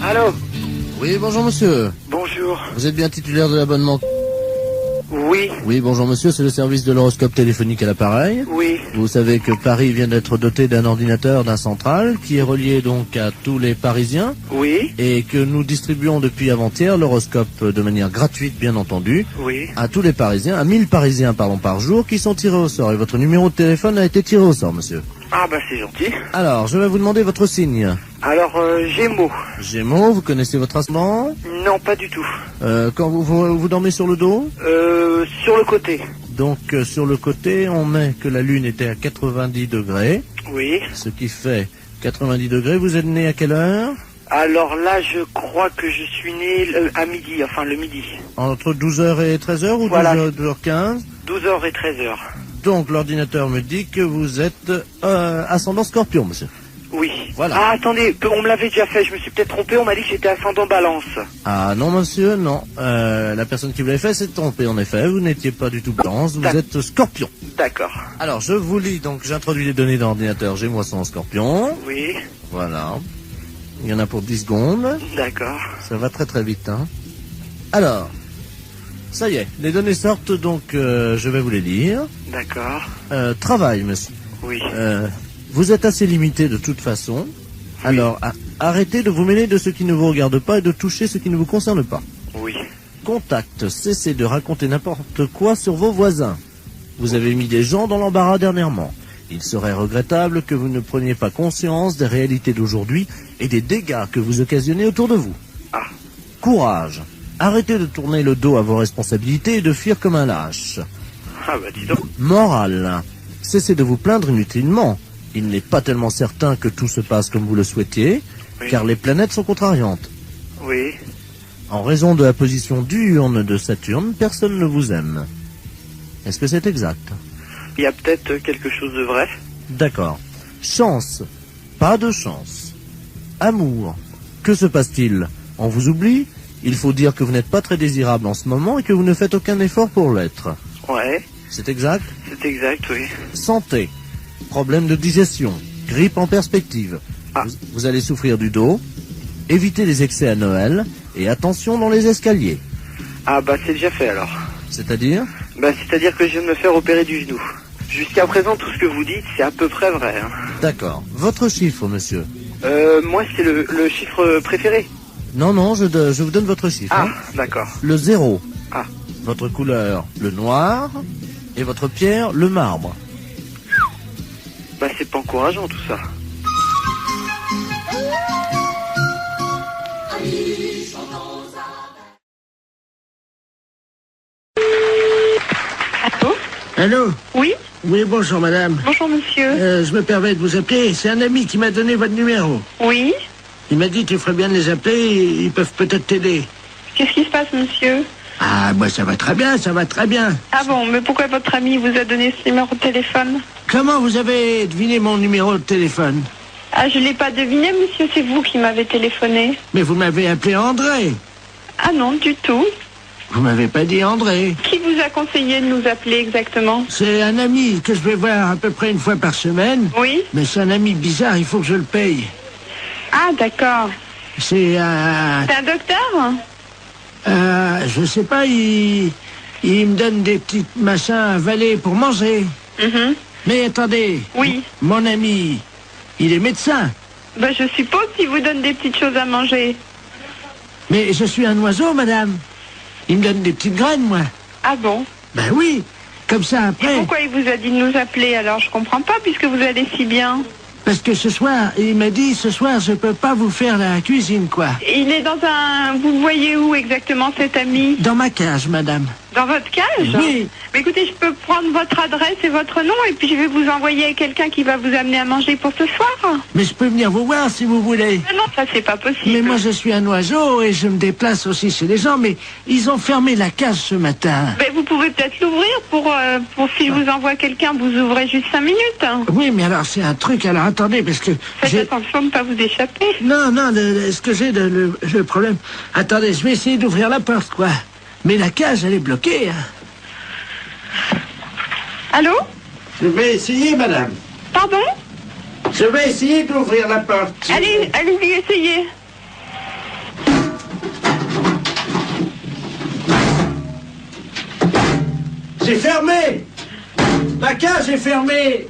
Allô? Oui, bonjour monsieur. Bonjour. Vous êtes bien titulaire de l'abonnement? Oui. Oui, bonjour monsieur, c'est le service de l'horoscope téléphonique à l'appareil. Oui. Vous savez que Paris vient d'être doté d'un ordinateur, d'un central, qui est relié donc à tous les Parisiens. Oui. Et que nous distribuons depuis avant-hier l'horoscope de manière gratuite, bien entendu. Oui. À tous les Parisiens, à 1000 Parisiens, par jour, qui sont tirés au sort. Et votre numéro de téléphone a été tiré au sort, monsieur. Ah bah c'est gentil. Alors, je vais vous demander votre signe. Alors, Gémeaux. Gémeaux, vous connaissez votre ascendant? Non, pas du tout. Quand vous dormez sur le dos? Sur le côté. Donc, sur le côté, on met que la Lune était à 90 degrés. Oui. Ce qui fait 90 degrés. Vous êtes né à quelle heure? Alors là, je crois que je suis né à midi, enfin le midi. Entre 12h et 13h ou voilà. 12h15? 12h et 13h. Donc, l'ordinateur me dit que vous êtes ascendant Scorpion, monsieur. Oui. Voilà. Ah, attendez, on me l'avait déjà fait, je me suis peut-être trompé, on m'a dit que j'étais ascendant Balance. Ah non, monsieur, non. La personne qui vous l'avait fait s'est trompée, en effet. Vous n'étiez pas du tout Balance, vous êtes Scorpion. D'accord. Alors, je vous lis, donc j'introduis les données d'ordinateur Gémeaux en Scorpion. Oui. Voilà. Il y en a pour 10 secondes. D'accord. Ça va très très vite, hein. Alors, ça y est, les données sortent, donc je vais vous les lire. D'accord. Travail, monsieur. Oui. Vous êtes assez limité de toute façon. Oui. Alors, arrêtez de vous mêler de ce qui ne vous regarde pas et de toucher ce qui ne vous concerne pas. Oui. Contact, cessez de raconter n'importe quoi sur vos voisins. Vous avez mis des gens dans l'embarras dernièrement. Il serait regrettable que vous ne preniez pas conscience des réalités d'aujourd'hui et des dégâts que vous occasionnez autour de vous. Ah. Courage. Arrêtez de tourner le dos à vos responsabilités et de fuir comme un lâche. Ah bah dis donc. Morale. Cessez de vous plaindre inutilement. Il n'est pas tellement certain que tout se passe comme vous le souhaitiez, oui. Car les planètes sont contrariantes. Oui. En raison de la position diurne de Saturne, personne ne vous aime. Est-ce que c'est exact? Il y a peut-être quelque chose de vrai. D'accord. Chance. Pas de chance. Amour. Que se passe-t-il? On vous oublie? Il faut dire que vous n'êtes pas très désirable en ce moment et que vous ne faites aucun effort pour l'être. Ouais. C'est exact? C'est exact, oui. Santé. Problème de digestion. Grippe en perspective. Ah. Vous allez souffrir du dos. Évitez les excès à Noël. Et attention dans les escaliers. Ah bah c'est déjà fait alors. C'est-à-dire? C'est-à-dire que je viens de me faire opérer du genou. Jusqu'à présent, tout ce que vous dites, c'est à peu près vrai. Hein. D'accord. Votre chiffre, monsieur? Moi, c'est le chiffre préféré. Non, je vous donne votre chiffre. Ah, hein. d'accord. Le 0. Ah. Votre couleur, le noir. Et votre pierre, le marbre. C'est pas encourageant, tout ça. Allô? Oui? Oui, bonjour madame. Bonjour monsieur. Je me permets de vous appeler. C'est un ami qui m'a donné votre numéro. Oui? Il m'a dit qu'il ferait bien de les appeler, ils peuvent peut-être t'aider. Qu'est-ce qui se passe monsieur? Ah, moi ça va très bien, ça va très bien. Ah bon, mais pourquoi votre ami vous a donné ce numéro de téléphone? Comment vous avez deviné mon numéro de téléphone? Ah, je l'ai pas deviné monsieur, c'est vous qui m'avez téléphoné. Mais vous m'avez appelé André. Ah non, du tout. Vous m'avez pas dit André. Qui vous a conseillé de nous appeler exactement? C'est un ami que je vais voir à peu près une fois par semaine. Oui? Mais c'est un ami bizarre, il faut que je le paye. Ah, d'accord. C'est un... C'est un docteur? Je sais pas, il me donne des petits machins à avaler pour manger. Mais attendez. Oui. Mon ami, il est médecin. Je suppose qu'il vous donne des petites choses à manger. Mais je suis un oiseau, madame. Il me donne des petites graines, moi. Ah bon? Oui, comme ça après... Et pourquoi il vous a dit de nous appeler alors? Je comprends pas puisque vous allez si bien. Parce que ce soir, il m'a dit, ce soir, je peux pas vous faire la cuisine, quoi. Il est dans un... Vous le voyez où exactement cet ami? Dans ma cage, madame. Dans votre cage? Oui. Mais écoutez, je peux prendre votre adresse et votre nom et puis je vais vous envoyer quelqu'un qui va vous amener à manger pour ce soir. Mais je peux venir vous voir si vous voulez. Non, ça c'est pas possible. Mais moi je suis un oiseau et je me déplace aussi chez les gens, mais ils ont fermé la cage ce matin. Mais vous pouvez peut-être l'ouvrir pour si je vous envoie quelqu'un, vous ouvrez juste 5 minutes. Oui, mais alors c'est un truc, alors attendez, parce que... Faites attention de ne pas vous échapper. Non, ce que j'ai, le problème... Attendez, je vais essayer d'ouvrir la porte, quoi. Mais la cage, elle est bloquée, hein. Allô? Je vais essayer, madame. Pardon? Je vais essayer d'ouvrir la porte. Allez-y, essayez. C'est fermé. La cage est fermée.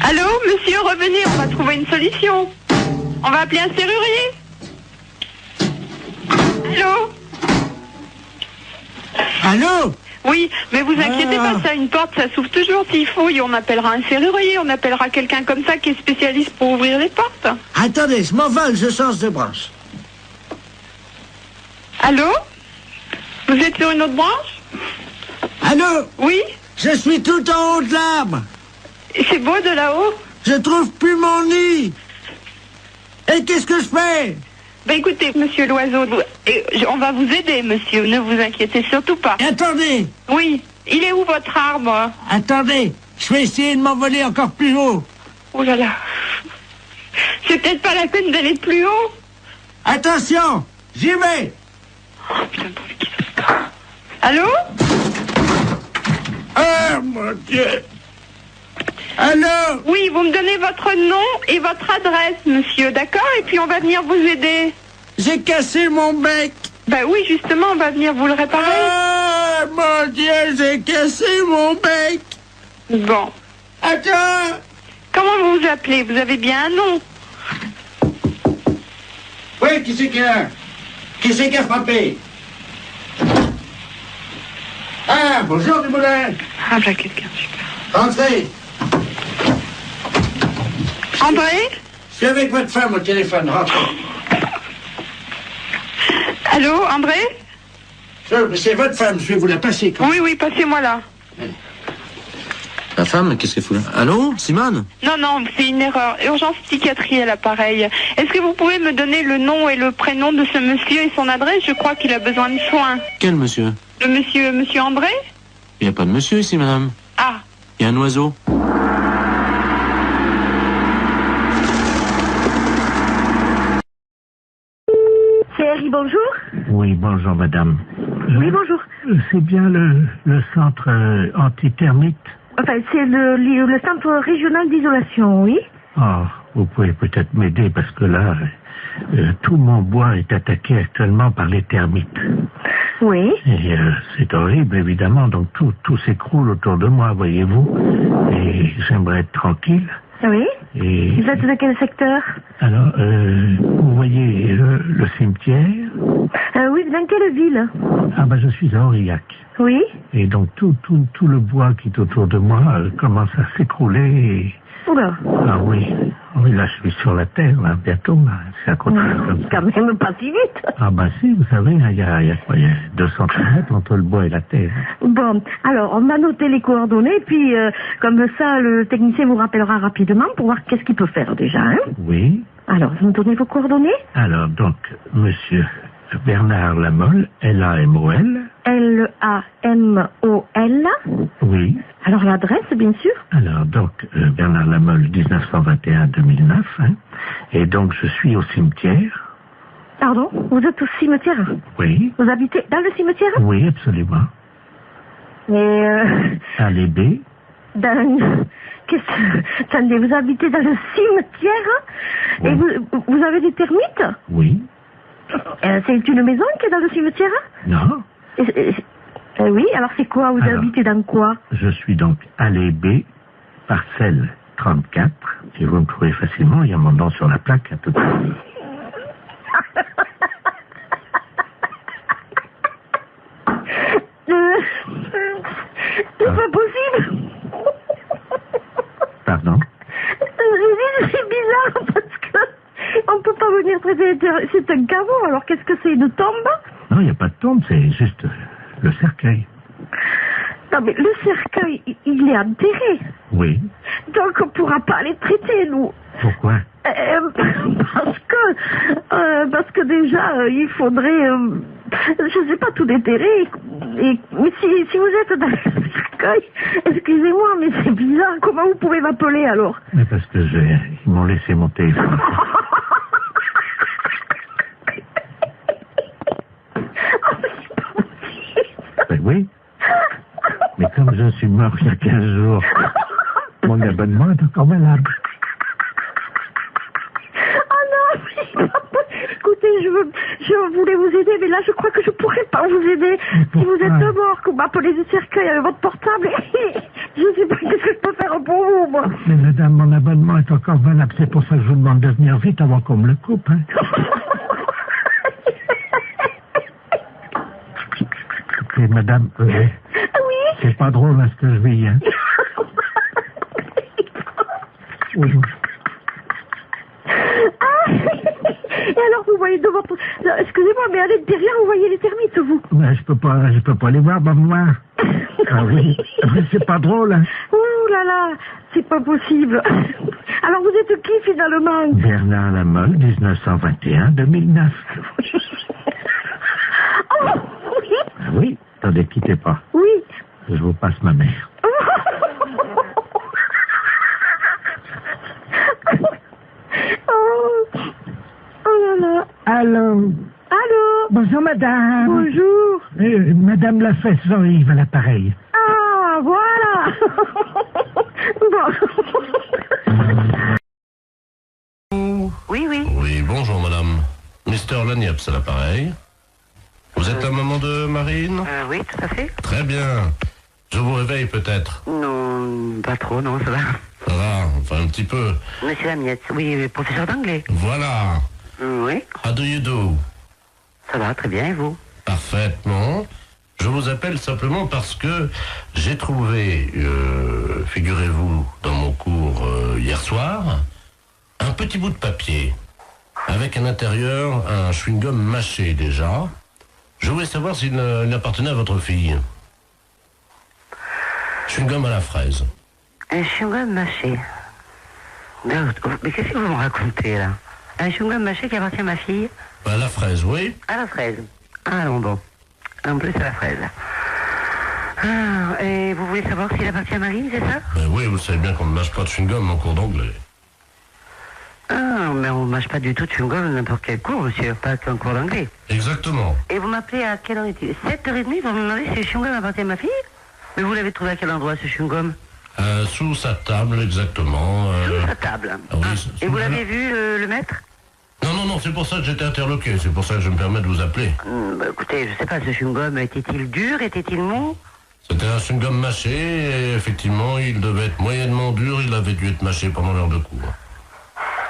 Allô, monsieur, revenez, on va trouver une solution. On va appeler un serrurier. Allô? Allô? Oui, mais vous inquiétez pas, ça, une porte, ça s'ouvre toujours s'il faut. Et on appellera un serrurier, on appellera quelqu'un comme ça qui est spécialiste pour ouvrir les portes. Attendez, je m'envole, je change de branche. Allô? Vous êtes sur une autre branche? Allô? Oui? Je suis tout en haut de l'arbre. C'est beau de là-haut? Je trouve plus mon nid. Et qu'est-ce que je fais? Écoutez, monsieur l'oiseau, on va vous aider, monsieur, ne vous inquiétez surtout pas. Attendez. Oui, il est où votre arbre? Attendez, je vais essayer de m'envoler encore plus haut. Oh là là. C'est peut-être pas la peine d'aller plus haut. Attention, j'y vais. Oh putain, pourvu qu'il fasse pas. Allô? Oh mon Dieu. Allô? Oui, vous me donnez votre nom et votre adresse, monsieur, d'accord? Et puis on va venir vous aider. J'ai cassé mon bec. Oui, justement, on va venir vous le réparer. Oh mon Dieu, j'ai cassé mon bec. Bon. Attends. Comment vous vous appelez? Vous avez bien un nom? Oui, qui c'est qui a frappé? Ah, bonjour Dumoulin. Ah, là, quelqu'un, super. Entrez. André? Je suis avec votre femme au téléphone, rentrez. Allô, André? C'est votre femme, je vais vous la passer. Oui, passez-moi là. La femme, qu'est-ce qu'elle fout là? Allô, Simone? Non, c'est une erreur. Urgence psychiatrie à l'appareil. Est-ce que vous pouvez me donner le nom et le prénom de ce monsieur et son adresse? Je crois qu'il a besoin de soins. Quel monsieur? Le monsieur André? Il n'y a pas de monsieur ici, madame. Ah. Il y a un oiseau. CRI, bonjour. Oui, bonjour madame. Oui, bonjour. C'est bien le centre antithermite. Enfin, c'est le centre régional d'isolation, oui. Oh, vous pouvez peut-être m'aider parce que là, tout mon bois est attaqué actuellement par les termites. Oui. Et c'est horrible, évidemment. Donc tout s'écroule autour de moi, voyez-vous. Et j'aimerais être tranquille. Oui. Et Vous êtes de quel secteur? alors, vous voyez le cimetière? Oui, dans quelle ville? Ah ben, je suis à Aurillac. Oui. Et donc tout le bois qui est autour de moi commence à s'écrouler. Et... Oula. Ah oui. Oui, là, je suis sur la terre, là, bientôt. Là. C'est à côté comme ça. Quand même pas si vite. Ah ben si, vous savez, il y a quoi, il y a 200 km entre le bois et la terre. Bon, alors, on a noté les coordonnées, puis comme ça, le technicien vous rappellera rapidement pour voir qu'est-ce qu'il peut faire déjà, hein? Oui. Alors, vous me donnez vos coordonnées? Alors, donc, monsieur Bernard Lamolle, L-A-M-O-L. L-A-M-O-L. Oui. Alors, l'adresse, bien sûr? Alors, donc, Bernard Lamolle, 1921-2009, hein. Et donc, je suis au cimetière. Pardon? Vous êtes au cimetière? Oui. Vous habitez dans le cimetière? Oui, absolument. Et Allée B. Attendez, vous habitez dans le cimetière? Oui. Et vous avez des termites? Oui. C'est une maison qui est dans le cimetière? Non. Oui, alors c'est quoi? Vous habitez dans quoi? Je suis donc allée B, parcelle 34. Si vous me trouvez facilement, il y a mon nom sur la plaque à tout à l'heure. C'est pas possible. Pardon? C'est bizarre parce que on peut pas venir traiter. C'est un caveau, alors qu'est-ce que c'est, une tombe? Non, il n'y a pas de tombe, c'est juste le cercueil. Non, mais le cercueil, il est enterré. Oui. Donc on pourra pas les traiter, nous. Pourquoi? Parce que déjà, il faudrait, je sais pas, tout déterrer. Mais si vous êtes dans le cercueil, excusez-moi, mais c'est bizarre. Comment vous pouvez m'appeler alors? Mais parce que ils m'ont laissé mon téléphone. Ben oui. Mais comme je suis mort il y a 15 jours, mon abonnement est encore malade. Écoutez, je voulais vous aider, mais là, je crois que je pourrais pas vous aider. Si vous êtes mort, que vous m'appelez du cercueil avec votre portable, je sais pas qu'est-ce que je peux faire pour vous, moi. Mais madame, mon abonnement est encore valable. C'est pour ça que je vous demande de venir vite avant qu'on me le coupe, hein. Écoutez, madame, oui. C'est pas drôle, hein, ce que je vis, hein. Oui. Et alors, vous voyez de votre... Excusez-moi, mais à l'intérieur, vous voyez les termites, vous? Mais je peux pas les voir, Bob Noir. Ah oui, c'est pas drôle, hein. Ouh là là, c'est pas possible. Alors, vous êtes qui, finalement? Bernard Lamolle, 1921-2009. Oh, oui. Ah oui, attendez, quittez pas. Oui. Je vous passe ma mère. Allô? Allô? Bonjour, madame. Bonjour. Madame Lafesse, Jean-Yves à l'appareil. Ah, voilà. Oui, oui. Oui, bonjour, madame. Mr. Lagneps à l'appareil. Vous êtes la maman de Marine? Oui, tout à fait. Très bien. Je vous réveille peut-être? Non, pas trop, non, ça va. Ça va, enfin un petit peu. Monsieur Lamiette, oui, professeur d'anglais. Voilà. Oui. How do you do? Ça va, très bien, et vous? Parfaitement. Je vous appelle simplement parce que j'ai trouvé, figurez-vous, dans mon cours hier soir, un petit bout de papier avec à l'intérieur un chewing-gum mâché déjà. Je voulais savoir s'il appartenait à votre fille. Chewing-gum à la fraise. Un chewing-gum mâché. Mais qu'est-ce que vous me racontez, là? Un chewing-gum mâché qui appartient à ma fille? À la fraise, oui. À la fraise. Ah non, bon. En plus, à la fraise. Ah, et vous voulez savoir s'il appartient à Marine, c'est ça? Oui, vous savez bien qu'on ne mâche pas de chewing-gum en cours d'anglais. Ah, mais on ne mâche pas du tout de chewing-gum n'importe quel cours, monsieur, pas qu'en cours d'anglais. Exactement. Et vous m'appelez à quelle heure est-il? 7h30, vous me demandez si le chewing-gum appartient à ma fille? Mais vous l'avez trouvé à quel endroit, ce chewing-gum? Sous sa table, exactement. Sous sa table. Oui, et vous l'avez vu, le maître? Non, c'est pour ça que j'étais interloqué, c'est pour ça que je me permets de vous appeler. Écoutez, je sais pas, ce chewing-gum, était-il dur, était-il mou? C'était un chewing-gum mâché, et effectivement, il devait être moyennement dur, il avait dû être mâché pendant l'heure de cours.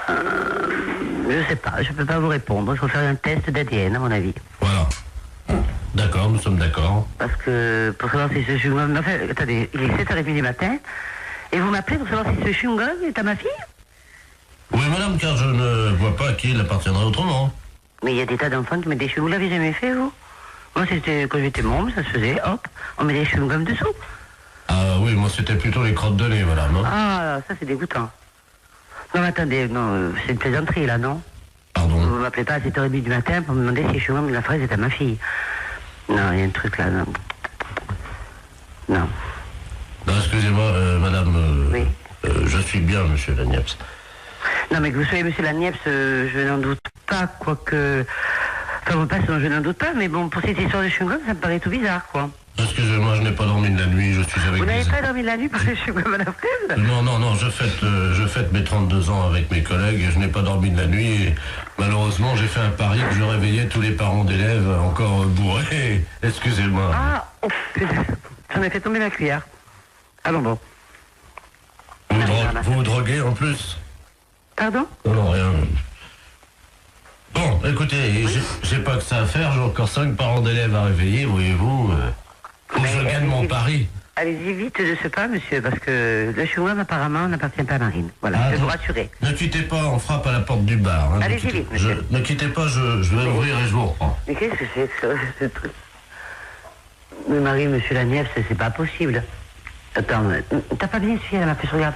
Je sais pas, je peux pas vous répondre, il faut faire un test d'ADN, à mon avis. Voilà. D'accord, nous sommes d'accord. Parce que, pour savoir si ce chewing-gum... Enfin, attendez, il est 7h30 du matin, et vous m'appelez pour savoir si ce chewing-gum est à ma fille? Oui, madame, car je ne vois pas à qui il appartiendrait autrement. Mais il y a des tas d'enfants qui mettent des chewing-gums. Vous l'avez jamais fait, vous? Moi, c'était quand j'étais môme, ça se faisait, hop, on met des chewing-gums dessous. Ah oui, moi, c'était plutôt les crottes de nez, madame. Hein. Ah, ça, c'est dégoûtant. Non, mais attendez, non, c'est une plaisanterie, là, non? Pardon? Vous m'appelez pas à 7h30 du matin pour me demander si le chewing-gum de la fraise est à ma fille. Non, il y a un truc là, non. Non. Non, excusez-moi, madame, oui. Je suis bien, monsieur Lagneps. Non, mais que vous soyez monsieur Lagneps, je n'en doute pas, quoique... Enfin, vous passez, je n'en doute pas, mais bon, pour cette histoire de chewing-gum, ça me paraît tout bizarre, quoi. Excusez-moi, je n'ai pas dormi de la nuit, je suis avec vous n'avez pas dormi de la nuit parce que je suis comme à la fraise? Non, je fête mes 32 ans avec mes collègues et je n'ai pas dormi de la nuit et malheureusement j'ai fait un pari que je réveillais tous les parents d'élèves encore bourrés. Excusez-moi. Ah, oh, j'en ai fait tomber la cuillère. Ah bon. Vous vous droguez en plus? Pardon? Non, rien. Bon, écoutez, j'ai pas que ça à faire, j'ai encore 5 parents d'élèves à réveiller, voyez-vous. Faut que je gagne mon pari. Allez-y vite de ce pas, monsieur, parce que le chewing-gum apparemment n'appartient pas à Marine. Voilà, je vais vous rassurer. Ne quittez pas, on frappe à la porte du bar. Hein, allez-y vite, monsieur. Ne quittez pas, je vais ouvrir et je vous reprends. Mais qu'est-ce que c'est que ce truc? Mais Marie, monsieur Lagneps, c'est pas possible. Attends, t'as pas bien suivi, ma puce, regarde.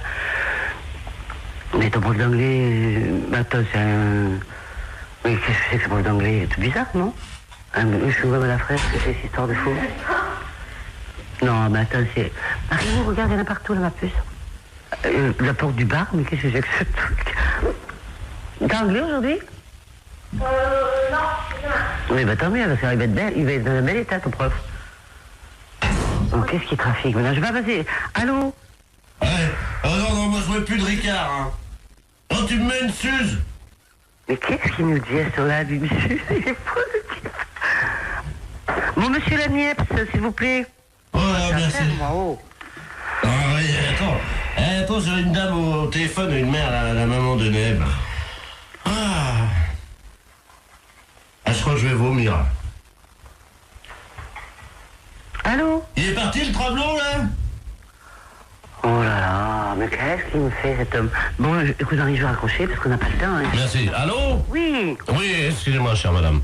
Mais ton prof d'anglais, attends, c'est un... Mais qu'est-ce que c'est que ce prof d'anglais? C'est bizarre, non? Le chewing-gum à la fraise, c'est cette histoire de fou. Non, mais attends, c'est... Marie, regarde, il y en a partout, là, ma puce. La porte du bar, mais qu'est-ce que c'est que ce truc? T'es anglais aujourd'hui? Non, oui, bah tant mieux, parce qu'il va être belle, il va être dans un bel état, ton prof. Oh, qu'est-ce qui trafique maintenant? Je vais passer. Allô? Ouais. Oh non, moi je veux plus de Ricard, hein. Oh, tu me mets une suze. Mais qu'est-ce qu'il nous dit sur la vie, monsieur? Il est fou, le type. Bon, monsieur Lagneps, s'il vous plaît. Oh, merci. Oh. Ah oui, attends, j'ai une dame au téléphone et une mère, la maman de Neb. Je crois que je vais vomir. Allô? Il est parti le travelot, là? Oh là là, mais qu'est-ce qu'il me fait, cet homme? Bon, écoute, Henri, je vais raccrocher parce qu'on n'a pas le temps. Hein. Merci. Allô? Oui. Oui, excusez-moi, chère madame.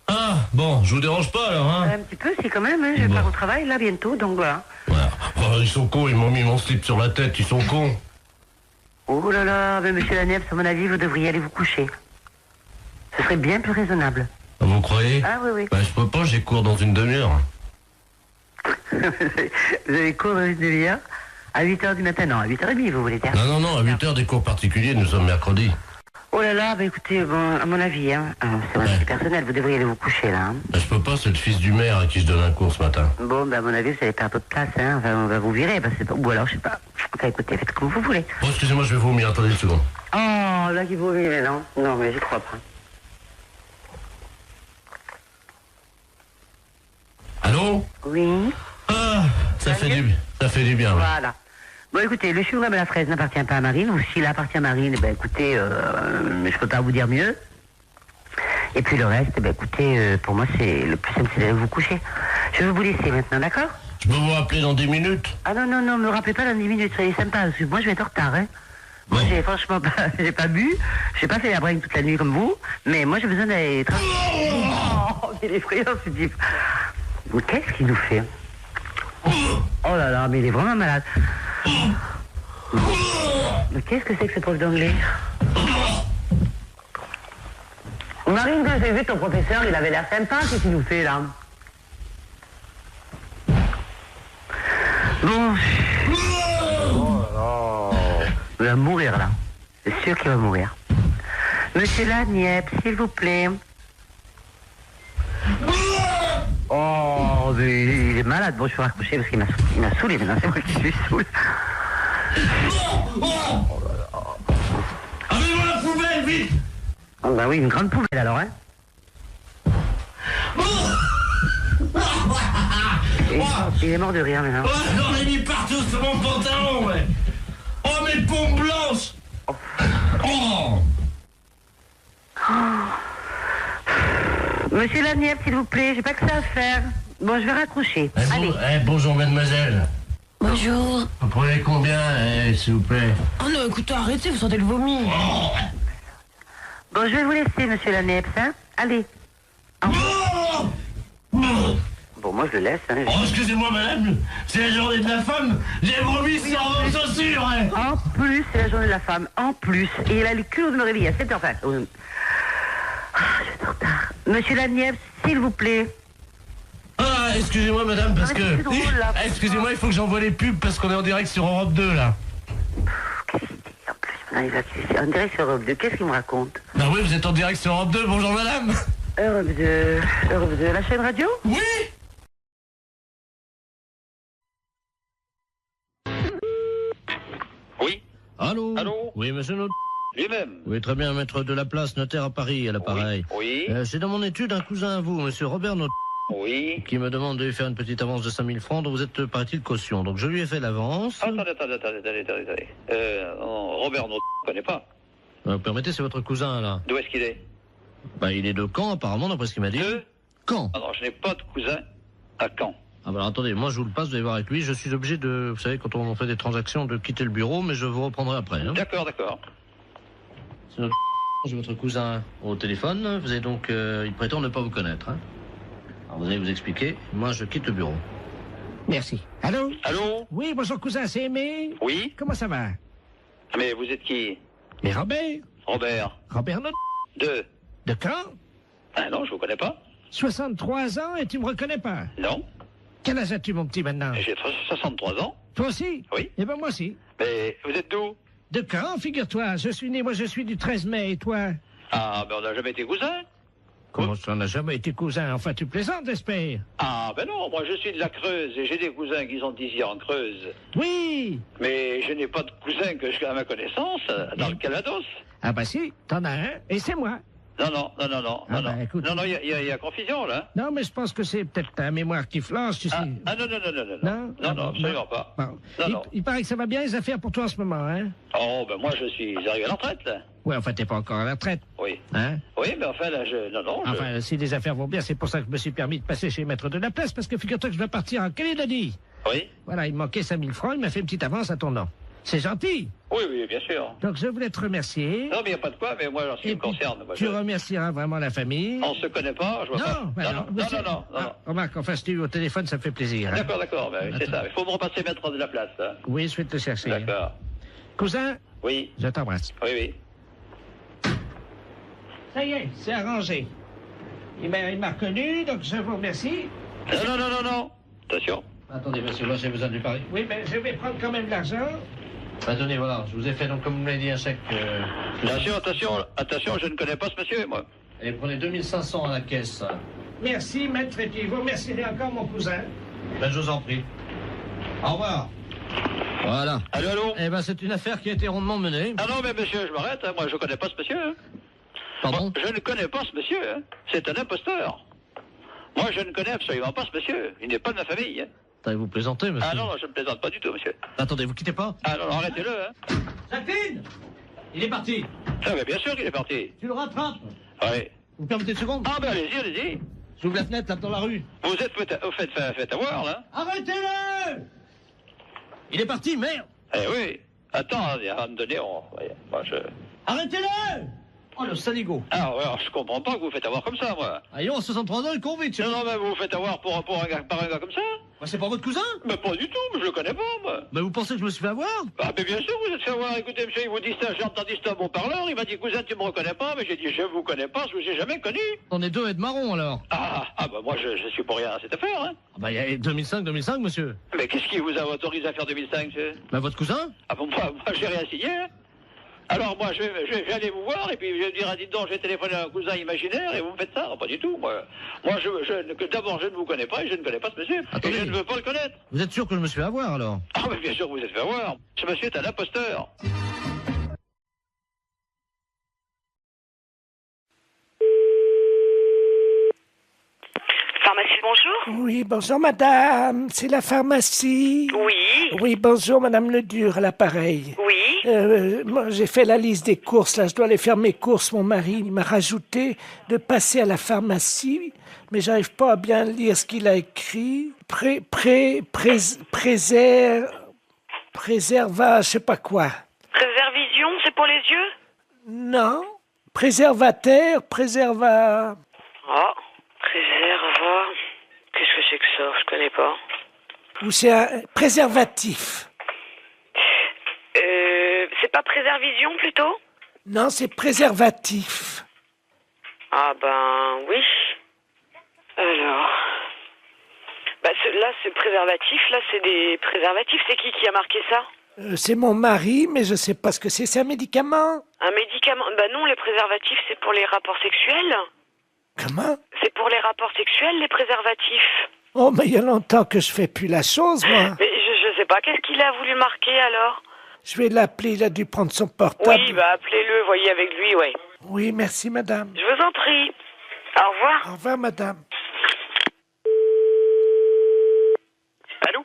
Ah, bon, je vous dérange pas, alors, hein? Un petit peu, si, quand même, hein. Je pars au travail, là, bientôt, donc voilà. Voilà. Oh, ils sont cons, ils m'ont mis mon slip sur la tête, ils sont cons. Oh là là, mais monsieur Lagneps, à mon avis, vous devriez aller vous coucher. Ce serait bien plus raisonnable. Vous croyez? Ah oui, oui. Bah, je peux pas, j'ai cours dans une demi-heure. Vous avez cours dans une demi-heure? À 8h du matin? Non, à 8h30, vous voulez dire? Non, à 8h des cours particuliers, nous sommes mercredi. Oh là là, bah écoutez, bon, à mon avis, hein, c'est un avis personnel, vous devriez aller vous coucher, là. Hein. Bah, je peux pas, c'est le fils du maire à qui je donne un cours ce matin. Bon, bah à mon avis, vous allez perdre votre place, hein, enfin, on va vous virer, parce que... Ou alors, je sais pas. Enfin, écoutez, faites comme vous voulez. Oh, excusez-moi, je vais vomir, attendez une seconde. Oh, là, qui vomit, mais non. Non, mais j'y crois pas. Allô? Oui. Ah, ça fait du bien. Voilà. Bon, écoutez, le chewing-gum à la fraise n'appartient pas à Marine, ou s'il appartient à Marine, ben écoutez, je peux pas vous dire mieux. Et puis le reste, ben écoutez, pour moi, c'est le plus simple, c'est d'aller vous coucher. Je vais vous laisser maintenant, d'accord? Je peux vous rappeler dans 10 minutes? Ah non, me rappelez pas dans 10 minutes, soyez sympa, parce que moi, je vais être en retard, hein. Moi, j'ai franchement pas, j'ai pas bu, j'ai pas fait la bringue toute la nuit comme vous, mais moi, j'ai besoin d'aller... Oh, il est effrayant, ce type. Mais qu'est-ce qu'il nous fait? Oh là là, mais il est vraiment malade. Mais qu'est-ce que c'est que ce prof d'anglais? Marine, quand j'ai vu ton professeur, il avait l'air sympa, qu'est-ce qu'il nous fait là? Bon. Oh là. Il va mourir là. C'est sûr qu'il va mourir. Monsieur Lagneps, s'il vous plaît. Oh, mais il est malade. Bon, je peux raccrocher parce qu'il m'a saoulé maintenant. C'est moi qui suis saoul. Avez-vous la poubelle, vite! Ah bah oui, une grande poubelle alors, hein. Il est mort de rire maintenant. Oh, j'en ai mis partout sur mon pantalon, ouais. Oh, mes pompes blanches. Oh. Monsieur Lanièvre, s'il vous plaît, j'ai pas que ça à faire. Bon, je vais raccrocher. Allez. Bonjour, mademoiselle. Bonjour. Vous prenez combien, s'il vous plaît? Oh non, écoutez, arrêtez, vous sentez le vomi. Bon, je vais vous laisser, monsieur Lanièvre, hein. Allez. Bon, moi je le laisse, hein. Oh, excusez-moi, madame, c'est la journée de la femme. J'ai vomi sans vos chaussures, hein. En plus, c'est la journée de la femme, en plus. Et il a le culot de me réveiller à 7h. Ah, je suis en retard. Monsieur Lanièvre, s'il vous plaît. Ah, excusez-moi, madame, parce que... c'est drôle, là. Excusez-moi, il faut que j'envoie les pubs parce qu'on est en direct sur Europe 2, là. Qu'est-ce qu'il dit en plus? En direct sur Europe 2, qu'est-ce qu'il me raconte? Bah oui, vous êtes en direct sur Europe 2, bonjour, madame. Europe 2, la chaîne radio? Oui. Oui. Allô? Allô? Oui, monsieur Not. Lui-même. Oui, très bien, maître de la place, notaire à Paris, à l'appareil. Oui. C'est dans mon étude un cousin à vous, monsieur Robert Not. Oui. Qui me demande de lui faire une petite avance de 5000 francs, dont vous êtes, paraît-il, caution. Donc je lui ai fait l'avance. Attendez. Robert, non, je ne connais pas. Vous permettez, c'est votre cousin, là. D'où est-ce qu'il est? Bah, il est de Caen, apparemment, d'après ce qu'il m'a dit. De Caen. Ah non, je n'ai pas de cousin à Caen. Ah bah alors, attendez, moi je vous le passe, vous allez voir avec lui. Je suis obligé de, vous savez, quand on fait des transactions, de quitter le bureau, mais je vous reprendrai après. Hein. D'accord. C'est notre... J'ai votre cousin au téléphone. Vous avez donc... il prétend ne pas vous connaître. Hein. Alors vous allez vous expliquer. Moi, je quitte le bureau. Merci. Allô? Allô? Oui, bonjour cousin, c'est Aimé? Oui? Comment ça va? Mais vous êtes qui? Mais Robert? Robert Not. De quand? Ah non, je vous connais pas. 63 ans et tu me reconnais pas? Non. Quel âge as-tu, mon petit, maintenant? J'ai 63 ans. Toi aussi? Oui. Eh ben moi aussi. Mais vous êtes d'où? De quand, figure-toi? Je suis du 13 mai, et toi? Ah, ben on n'a jamais été cousins. Comment ça, on n'a jamais été cousin? Enfin, tu plaisantes, j'espère? Ah, ben non, moi je suis de la Creuse et j'ai des cousins qui sont d'ici en Creuse. Oui. Mais je n'ai pas de cousin que je, à ma connaissance dans le Calvados. Ah bah si, t'en as un, et c'est moi. Non, Écoute, non, il y a confusion, là. Non, mais je pense que c'est peut-être ta mémoire qui flanche, tu sais. Non, absolument pas. Bon. Non. Il paraît que ça va bien les affaires pour toi en ce moment, hein? Oh, ben moi, je suis arrivé à la retraite, là. Oui, enfin, t'es pas encore à la retraite. Oui. Hein? Oui, mais enfin, là, Enfin, si les affaires vont bien, c'est pour ça que je me suis permis de passer chez Maître de la Place, parce que figure-toi que je dois partir en Calédonie. Oui. Voilà, il me manquait 5000 francs, il m'a fait une petite avance à ton nom. C'est gentil. Oui, bien sûr. Donc, je voulais te remercier. Non, mais il n'y a pas de quoi, mais moi, en ce qui me concerne... Tu remercieras vraiment la famille. On se connaît pas, je vois pas. Non. Remarque, enfin, si tu es au téléphone, ça me fait plaisir. Hein. D'accord, ben, c'est ça. Il faut me repasser Maître de la Place, hein. Oui, je vais te chercher. D'accord. Cousin? Oui. Je t'embrasse. Oui. Ça y est, c'est arrangé. Il m'a reconnu, donc je vous remercie. Non. Attention. Attendez, monsieur, moi j'ai besoin de lui parler. Oui, mais je vais prendre quand même l'argent. Attendez, voilà, je vous ai fait, donc, comme vous m'avez dit, un chèque... Attention, je ne connais pas ce monsieur, moi. Allez, prenez 2500 à la caisse. Merci, maître, et puis vous remercierez encore mon cousin. Ben, je vous en prie. Au revoir. Voilà. Allô? Eh ben, c'est une affaire qui a été rondement menée. Ah non, mais monsieur, je m'arrête, hein. Moi, je ne connais pas ce monsieur, hein. Pardon? Moi, je ne connais pas ce monsieur, hein. C'est un imposteur. Moi, je ne connais absolument pas ce monsieur. Il n'est pas de ma famille, hein. Vous plaisantez, monsieur? Ah non, je ne plaisante pas du tout, monsieur. Attendez, vous quittez pas? Ah non, arrêtez-le, hein. Jacqueline! Il est parti. Ah, mais bien sûr qu'il est parti. Tu le rattrapes? Oui. Vous me permettez une seconde? Ah, ben allez-y. J'ouvre la fenêtre, là, dans la rue. Vous êtes fait avoir, là. Arrêtez-le! Il est parti, merde! Eh oui. Attends, à un moment donné, Arrêtez-le! Oh, le saligo. Ah, ouais, alors, je comprends pas que vous faites avoir comme ça, moi. Allons, à 63 ans, il court vite. Non, mais vous vous faites avoir par un gars comme ça? Bah, c'est pas votre cousin? Mais pas du tout, mais je le connais pas, moi. Mais vous pensez que je me suis fait avoir? Ah, mais bien sûr, vous êtes fait avoir. Écoutez, monsieur, il vous dit ça, j'ai entendu ça à mon parleur, il m'a dit, cousin, tu me reconnais pas, mais j'ai dit, je vous connais pas, je vous ai jamais connu. On est deux et de marron, alors. Ah, bah, moi, je suis pour rien à cette affaire, hein. Ah, bah, il y a 2005, monsieur. Mais qu'est-ce qui vous a autorisé à faire 2005, monsieur? Bah, votre cousin? Ah, bon, moi, j'ai rien signé, hein. Alors moi, je vais aller vous voir et puis je vais dire, dites donc, j'ai téléphoné à un cousin imaginaire et vous me faites ça. Pas du tout, moi. Moi, d'abord, je ne vous connais pas et je ne connais pas ce monsieur. Attendez. Et je ne veux pas le connaître. Vous êtes sûr que je me suis fait avoir, alors? Ah, mais bien sûr que vous êtes fait avoir. Ce monsieur est un imposteur. Pharmacie, bonjour. Oui, bonjour madame, c'est la pharmacie. Oui. Oui, bonjour madame Ledur, à l'appareil. Oui. Moi, j'ai fait la liste des courses, là, je dois aller faire mes courses. Mon mari m'a rajouté de passer à la pharmacie, mais j'arrive pas à bien lire ce qu'il a écrit. Préserva, je sais pas quoi. Préservision, c'est pour les yeux? Non. Préservateur, préserva... Oh, préserva... Qu'est-ce que c'est que ça? Je connais pas. Ou c'est un préservatif. C'est pas préservision, plutôt? Non, c'est préservatif. Ah ben, oui. Alors... Bah, là, c'est préservatif, là, c'est des préservatifs. C'est qui a marqué ça? C'est mon mari, mais je sais pas ce que c'est. C'est un médicament? Un médicament? Bah non, les préservatifs, c'est pour les rapports sexuels. Comment? C'est pour les rapports sexuels, les préservatifs. Oh, mais il y a longtemps que je fais plus la chose, moi. Mais je sais pas, qu'est-ce qu'il a voulu marquer, alors? Je vais l'appeler, il a dû prendre son portable. Oui, bah appelez-le, voyez avec lui, ouais. Oui, merci, madame. Je vous en prie. Au revoir. Au revoir, madame. Allô?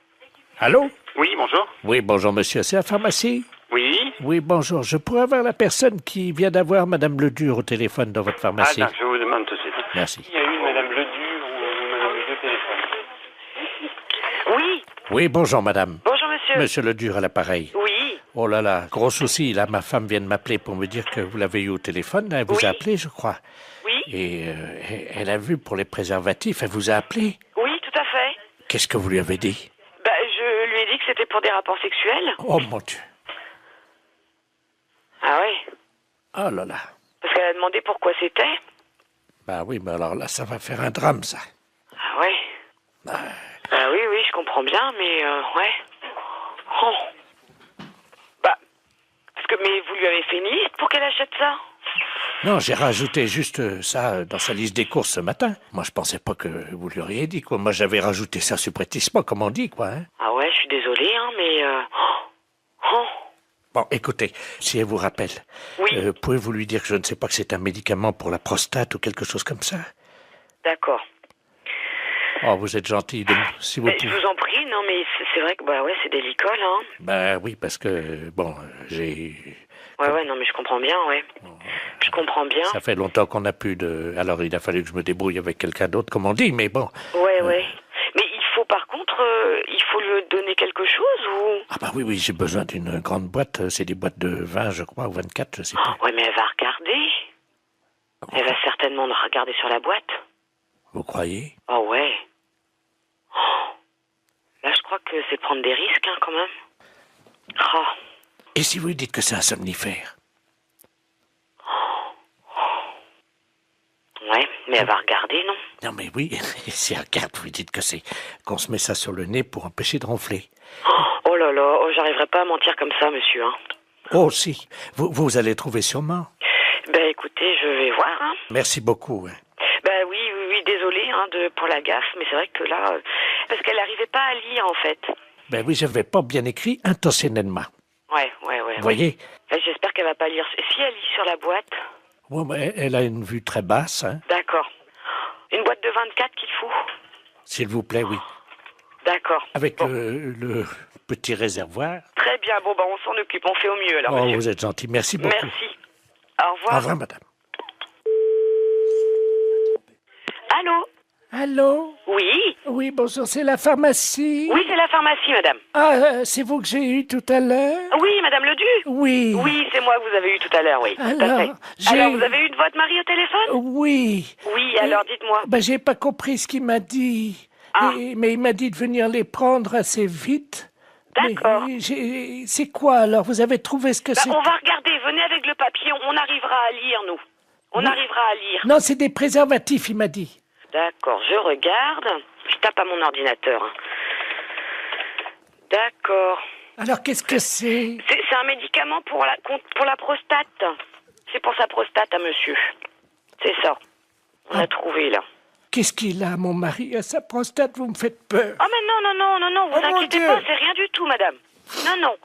Allô? Oui, bonjour. Oui, bonjour, monsieur. C'est la pharmacie? Oui. Oui, bonjour. Je pourrais avoir la personne qui vient d'avoir madame Ledur au téléphone dans votre pharmacie? Ah, je vous demande tout de suite. Merci. Il y a eu madame Ledur ou madame Ledur au téléphone? Oui. Oui, bonjour, madame. Bonjour, monsieur. Monsieur Ledur à l'appareil. Oui. Oh là là, gros souci. Là, ma femme vient de m'appeler pour me dire que vous l'avez eu au téléphone. Elle vous a appelé, je crois. Oui. Et elle a vu pour les préservatifs. Elle vous a appelé? Oui, tout à fait. Qu'est-ce que vous lui avez dit? Bah, je lui ai dit que c'était pour des rapports sexuels. Oh, mon Dieu. Ah ouais? Oh là là. Parce qu'elle a demandé pourquoi c'était. Bah oui, mais alors là, ça va faire un drame, ça. Ah ouais? Bah oui, je comprends bien, mais ouais. Oh. Bah, mais vous lui avez fait une liste pour qu'elle achète ça? Non, j'ai rajouté juste ça dans sa liste des courses ce matin. Moi, je pensais pas que vous lui auriez dit, quoi. Moi, j'avais rajouté ça subrepticement, comme on dit, quoi, hein. Ah ouais, je suis désolée, hein, mais... Oh. Bon, écoutez, si elle vous rappelle, pouvez-vous lui dire que je ne sais pas que c'est un médicament pour la prostate ou quelque chose comme ça? D'accord. Oh, vous êtes gentil, si vous Mais je vous en prie, non, mais c'est vrai que, bah ouais, c'est délicat, là. Hein. Bah oui, parce que, bon, j'ai... Ouais, non, mais je comprends bien, ouais. Je comprends bien. Ça fait longtemps qu'on n'a plus de... Alors, il a fallu que je me débrouille avec quelqu'un d'autre, comme on dit, mais bon... Ouais. Mais il faut, par contre, il faut lui donner quelque chose, ou... Ah bah oui, j'ai besoin d'une grande boîte. C'est des boîtes de 20, je crois, ou 24, je sais pas. Ouais, mais elle va regarder. Elle va certainement regarder sur la boîte. Vous croyez? Oh ouais. Oh. Là, je crois que c'est prendre des risques, hein, quand même. Oh. Et si vous lui dites que c'est un somnifère? Ouais, mais elle va regarder, non? Non, mais oui, si elle regarde, vous lui dites que c'est qu'on se met ça sur le nez pour empêcher de ronfler. Oh là là, j'arriverai pas à mentir comme ça, monsieur, hein. Oh, si. Vous allez trouver sûrement. Ben, écoutez, je vais voir, hein. Merci beaucoup, hein. Ben oui, désolé, hein, pour la gaffe, mais c'est vrai que là... parce qu'elle n'arrivait pas à lire, en fait. Ben oui, je n'avais pas bien écrit intentionnellement. Ouais. Vous voyez? J'espère qu'elle va pas lire. Si elle lit sur la boîte... Ouais, mais elle a une vue très basse, hein. D'accord. Une boîte de 24 qu'il faut? S'il vous plaît, oui. D'accord. Avec le petit réservoir. Très bien, bon, on s'en occupe, on fait au mieux, alors, Oh, monsieur. vous êtes gentil, merci beaucoup. Merci. Au revoir. Au revoir, madame. Allô? Allô? Oui? Oui, bonjour, c'est la pharmacie? Oui, c'est la pharmacie, madame. Ah, c'est vous que j'ai eu tout à l'heure? Oui, madame Ledu? Oui. Oui, c'est moi que vous avez eu tout à l'heure, oui. Alors, alors, vous avez eu votre mari au téléphone? Oui. Oui, alors dites-moi. Ben, j'ai pas compris ce qu'il m'a dit. Ah. Mais il m'a dit de venir les prendre assez vite. D'accord. C'est quoi, alors? Vous avez trouvé ce que c'est? On va regarder, venez avec le papier, on arrivera à lire, nous. On arrivera à lire. Non, c'est des préservatifs, il m'a dit. D'accord, je regarde. Je tape à mon ordinateur. Hein. D'accord. Alors, qu'est-ce que c'est? C'est un médicament pour la prostate. C'est pour sa prostate à monsieur. C'est ça. On a trouvé, là. Qu'est-ce qu'il a, mon mari, à sa prostate? Vous me faites peur. Ah, mais non, vous inquiétez pas, c'est rien du tout, madame. Non,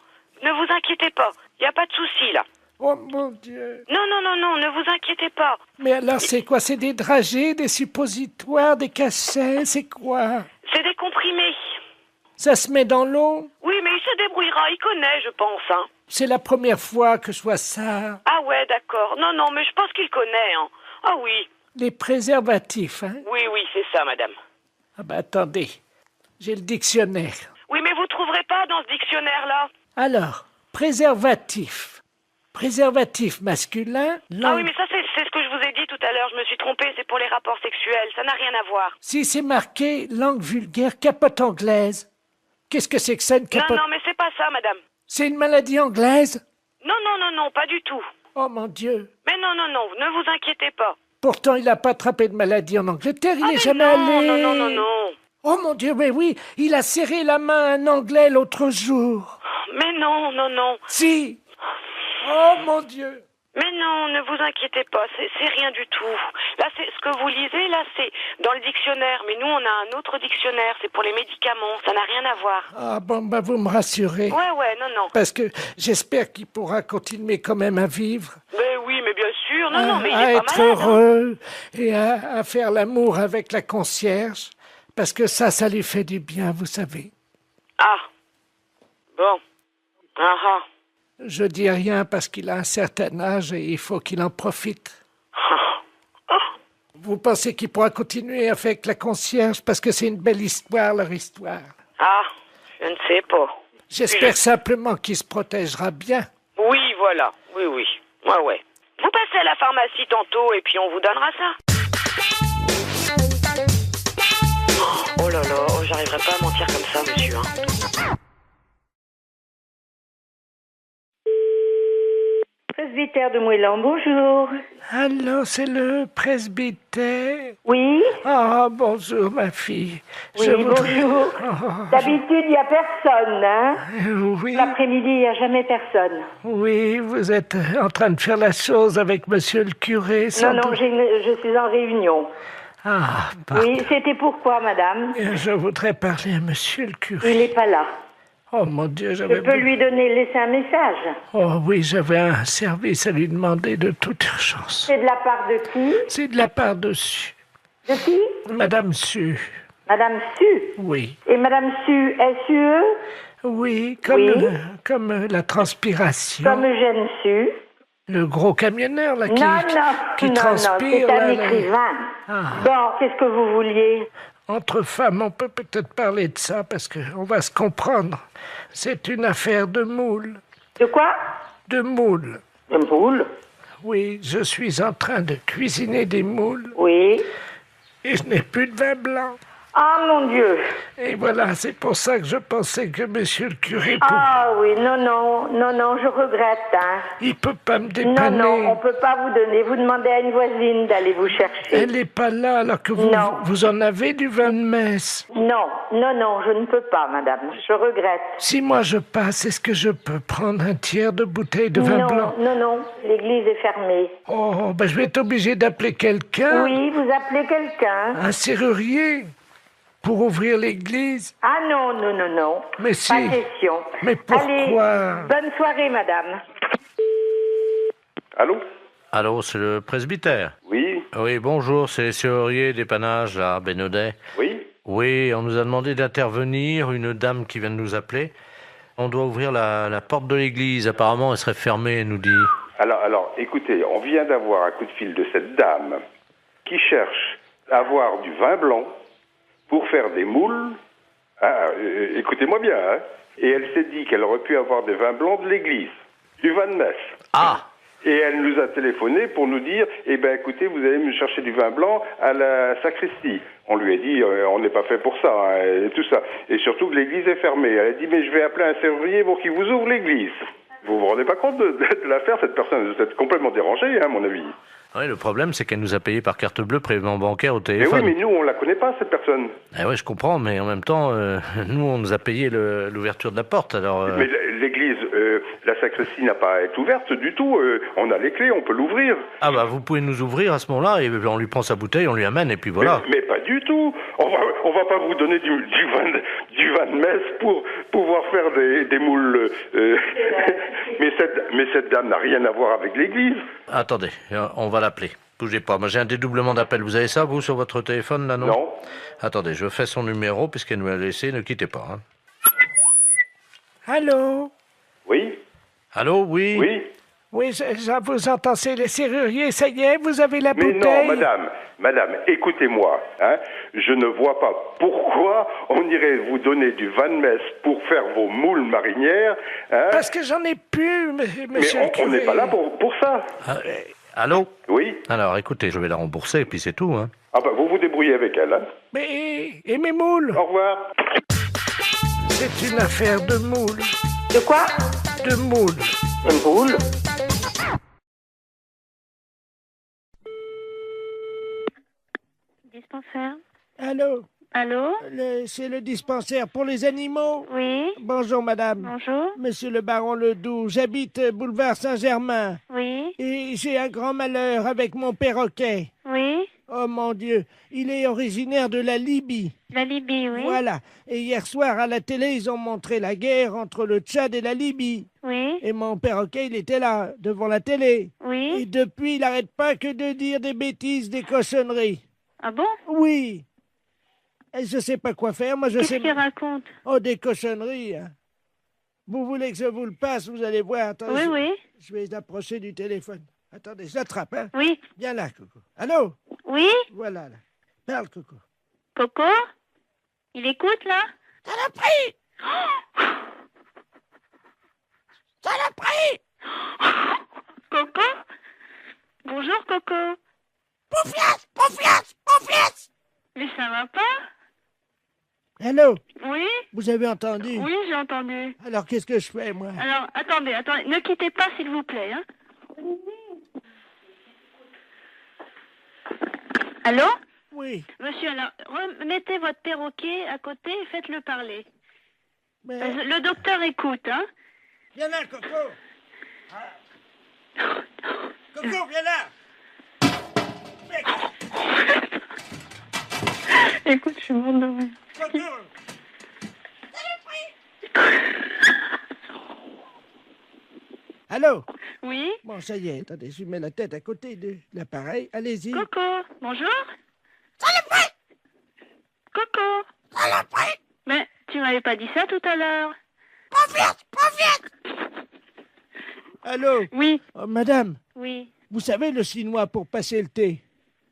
ne vous inquiétez pas. Il n'y a pas de souci, là. Oh, mon Dieu. Non, ne vous inquiétez pas. Mais alors, c'est quoi? C'est des dragées, des suppositoires, des cachets? C'est quoi? C'est des comprimés. Ça se met dans l'eau? Oui, mais il se débrouillera, il connaît, je pense, hein. C'est la première fois que je vois ça. Ah ouais, d'accord. Non, mais je pense qu'il connaît, hein. Ah oui. Les préservatifs, hein? Oui, c'est ça, madame. Ah ben, attendez. J'ai le dictionnaire. Oui, mais vous trouverez pas dans ce dictionnaire-là. Alors, préservatif. Préservatif masculin. Ah oui, mais ça, c'est ce que je vous ai dit tout à l'heure. Je me suis trompée, c'est pour les rapports sexuels. Ça n'a rien à voir. Si c'est marqué langue vulgaire, capote anglaise. Qu'est-ce que c'est que ça, une capote? Non, mais c'est pas ça, madame. C'est une maladie anglaise? Non, pas du tout. Oh, mon Dieu. Mais non, ne vous inquiétez pas. Pourtant, il n'a pas attrapé de maladie en Angleterre, il n'est jamais allé. Non. Oh mon Dieu, mais oui, il a serré la main à un Anglais l'autre jour. Mais non. Si. Oh mon Dieu. Mais non, ne vous inquiétez pas, c'est rien du tout. Là, c'est ce que vous lisez, là, c'est dans le dictionnaire. Mais nous, on a un autre dictionnaire, c'est pour les médicaments, ça n'a rien à voir. Ah bon, bah vous me rassurez. Ouais, non. Parce que j'espère qu'il pourra continuer quand même à vivre. Mais oui, mais bien sûr, non, mais il à est être pas malade. heureux et à faire l'amour avec la concierge. Parce que ça lui fait du bien, vous savez. Ah. Bon. Ah. Je dis rien parce qu'il a un certain âge et il faut qu'il en profite. Vous pensez qu'il pourra continuer avec la concierge parce que c'est une belle histoire, leur histoire? Ah, je ne sais pas. J'espère simplement qu'il se protégera bien. Oui, voilà. Oui. Ouais. Vous passez à la pharmacie tantôt et puis on vous donnera ça. Oh là là, j'arriverai pas à mentir comme ça, monsieur, hein. Presbytère de Moëlan, bonjour. Allô, c'est le presbytère? Oui. Ah, bonjour, ma fille. Oui, bonjour. D'habitude, il n'y a personne, hein? Oui. L'après-midi, il n'y a jamais personne. Oui, vous êtes en train de faire la chose avec monsieur le curé, sans Non, doute. je suis en réunion. Ah, pardon. Oui, c'était pourquoi, madame? Je voudrais parler à monsieur le curé. Il n'est pas là. Oh mon Dieu, Je peux lui laisser un message. Oh oui, j'avais un service à lui demander de toute urgence. C'est de la part de qui? C'est de la part de Su. De qui? Madame Su. Madame Su? Oui. Et Madame Su, S-U-E? Oui, comme la transpiration. Comme Eugène Su. Le gros camionneur, là, qui non, transpire. c'est un là, écrivain. Ah. Bon, qu'est-ce que vous vouliez? Entre femmes, on peut peut-être parler de ça, parce qu'on va se comprendre. C'est une affaire de moule. De quoi? De moule. De moule? Oui, je suis en train de cuisiner des moules. Oui. Et je n'ai plus de vin blanc. Ah, mon Dieu. Et voilà, c'est pour ça que je pensais que monsieur le curé... Ah oui, non, je regrette, hein. Il peut pas me dépanner. Non, on peut pas vous donner. Vous demandez à une voisine d'aller vous chercher. Elle n'est pas là, alors que vous en avez du vin de messe. Non, je ne peux pas, madame. Je regrette. Si moi je passe, est-ce que je peux prendre un tiers de bouteille de vin blanc? Non, l'église est fermée. Oh, ben je vais être obligé d'appeler quelqu'un. Oui, vous appelez quelqu'un. Un serrurier? Pour ouvrir l'église? Ah non. Mais si. Pas question. Mais pourquoi? Allez, bonne soirée, madame. Allô, c'est le presbytère? Oui. Oui, bonjour, c'est les serruriers dépannage, là, à Bénodet. Oui. Oui, on nous a demandé d'intervenir, une dame qui vient de nous appeler. On doit ouvrir la porte de l'église, apparemment elle serait fermée, elle nous dit. Alors, écoutez, on vient d'avoir un coup de fil de cette dame qui cherche à avoir du vin blanc pour faire des moules. Écoutez-moi bien, hein. Et elle s'est dit qu'elle aurait pu avoir des vins blancs de l'église, du vin de messe. Ah. Et elle nous a téléphoné pour nous dire, écoutez, vous allez me chercher du vin blanc à la sacristie. On lui a dit, on n'est pas fait pour ça, hein, et tout ça. Et surtout que l'église est fermée. Elle a dit, mais je vais appeler un serrurier pour qu'il vous ouvre l'église. Vous vous rendez pas compte de l'affaire, cette personne? Vous êtes complètement dérangé, hein, à mon avis. Oui, le problème, c'est qu'elle nous a payé par carte bleue prélèvement bancaire au Mais téléphone. oui, mais nous, on la connaît pas, cette personne. Ah ouais, je comprends, mais en même temps, nous, on nous a payé l'ouverture de la porte, alors... Mais l'église, la sacristie n'a pas à être ouverte du tout. On a les clés, on peut l'ouvrir. Ah bah, vous pouvez nous ouvrir à ce moment-là, et on lui prend sa bouteille, on lui amène, et puis voilà. Mais pas du tout. On va pas vous donner du vin de messe pour pouvoir faire des moules. mais cette dame n'a rien à voir avec l'église. Attendez, on va l'appeler. Bougez pas, moi j'ai un dédoublement d'appel. Vous avez ça, vous, sur votre téléphone, là, non? Non. Attendez, je fais son numéro, puisqu'elle nous l'a laissé, ne quittez pas. Hein. Allô? Oui. Allô, oui? Oui. Oui, je vous entends, c'est le serrurier, ça y est, vous avez la Mais bouteille? non, madame, écoutez-moi. Hein, je ne vois pas pourquoi on irait vous donner du vin de messe pour faire vos moules marinières. Hein. Parce que j'en ai plus, monsieur le curé. On n'est pas là pour ça. Allô? Oui. Alors, écoutez, je vais la rembourser, et puis c'est tout. Hein. Ah bah, vous vous débrouillez avec elle. Hein. Mais, et mes moules? Au revoir. C'est une affaire de moules. De quoi? De moules. De moules? Dispensaire. Allô? Allô? C'est le dispensaire pour les animaux? Oui. Bonjour, madame. Bonjour. Monsieur le baron Ledoux, j'habite boulevard Saint-Germain. Oui. Et j'ai un grand malheur avec mon perroquet. Oui. Oh mon Dieu, il est originaire de la Libye. La Libye, oui. Voilà. Et hier soir, à la télé, ils ont montré la guerre entre le Tchad et la Libye. Oui. Et mon perroquet, il était là, devant la télé. Oui. Et depuis, il n'arrête pas que de dire des bêtises, des cochonneries. Ah bon? Oui. Et je sais pas quoi faire, moi je sais... Qu'est-ce qu'il raconte? Oh, des cochonneries, hein. Vous voulez que je vous le passe, vous allez voir. Attends, Oui, oui. Je vais approcher du téléphone. Attendez, je l'attrape, hein. Oui. Viens là, Coco. Allô? Oui? Voilà, là. Parle, Coco. Coco? Il écoute, là? Saloperie! Saloperie! Coco? Bonjour, Coco. Poufias! Poufias! Poufias! Mais ça va pas? Allô? Oui? Vous avez entendu? Oui, j'ai entendu. Alors, qu'est-ce que je fais, moi? Alors, attendez, ne quittez pas, s'il vous plaît, hein? Allô? Oui. Monsieur, alors, mettez votre perroquet à côté et faites-le parler. Mais... Le docteur écoute, hein? Viens là, Coco. Coco, viens là. Écoute, je suis morte de rire. Coco. Allô? Oui? Bon, ça y est, attendez, je mets la tête à côté de l'appareil. Allez-y. Coco, bonjour? Saloperie! Coco! Saloperie! Mais tu m'avais pas dit ça tout à l'heure. Pas vite! Allô? Oui. Oh, madame, Oui. vous savez le chinois pour passer le thé?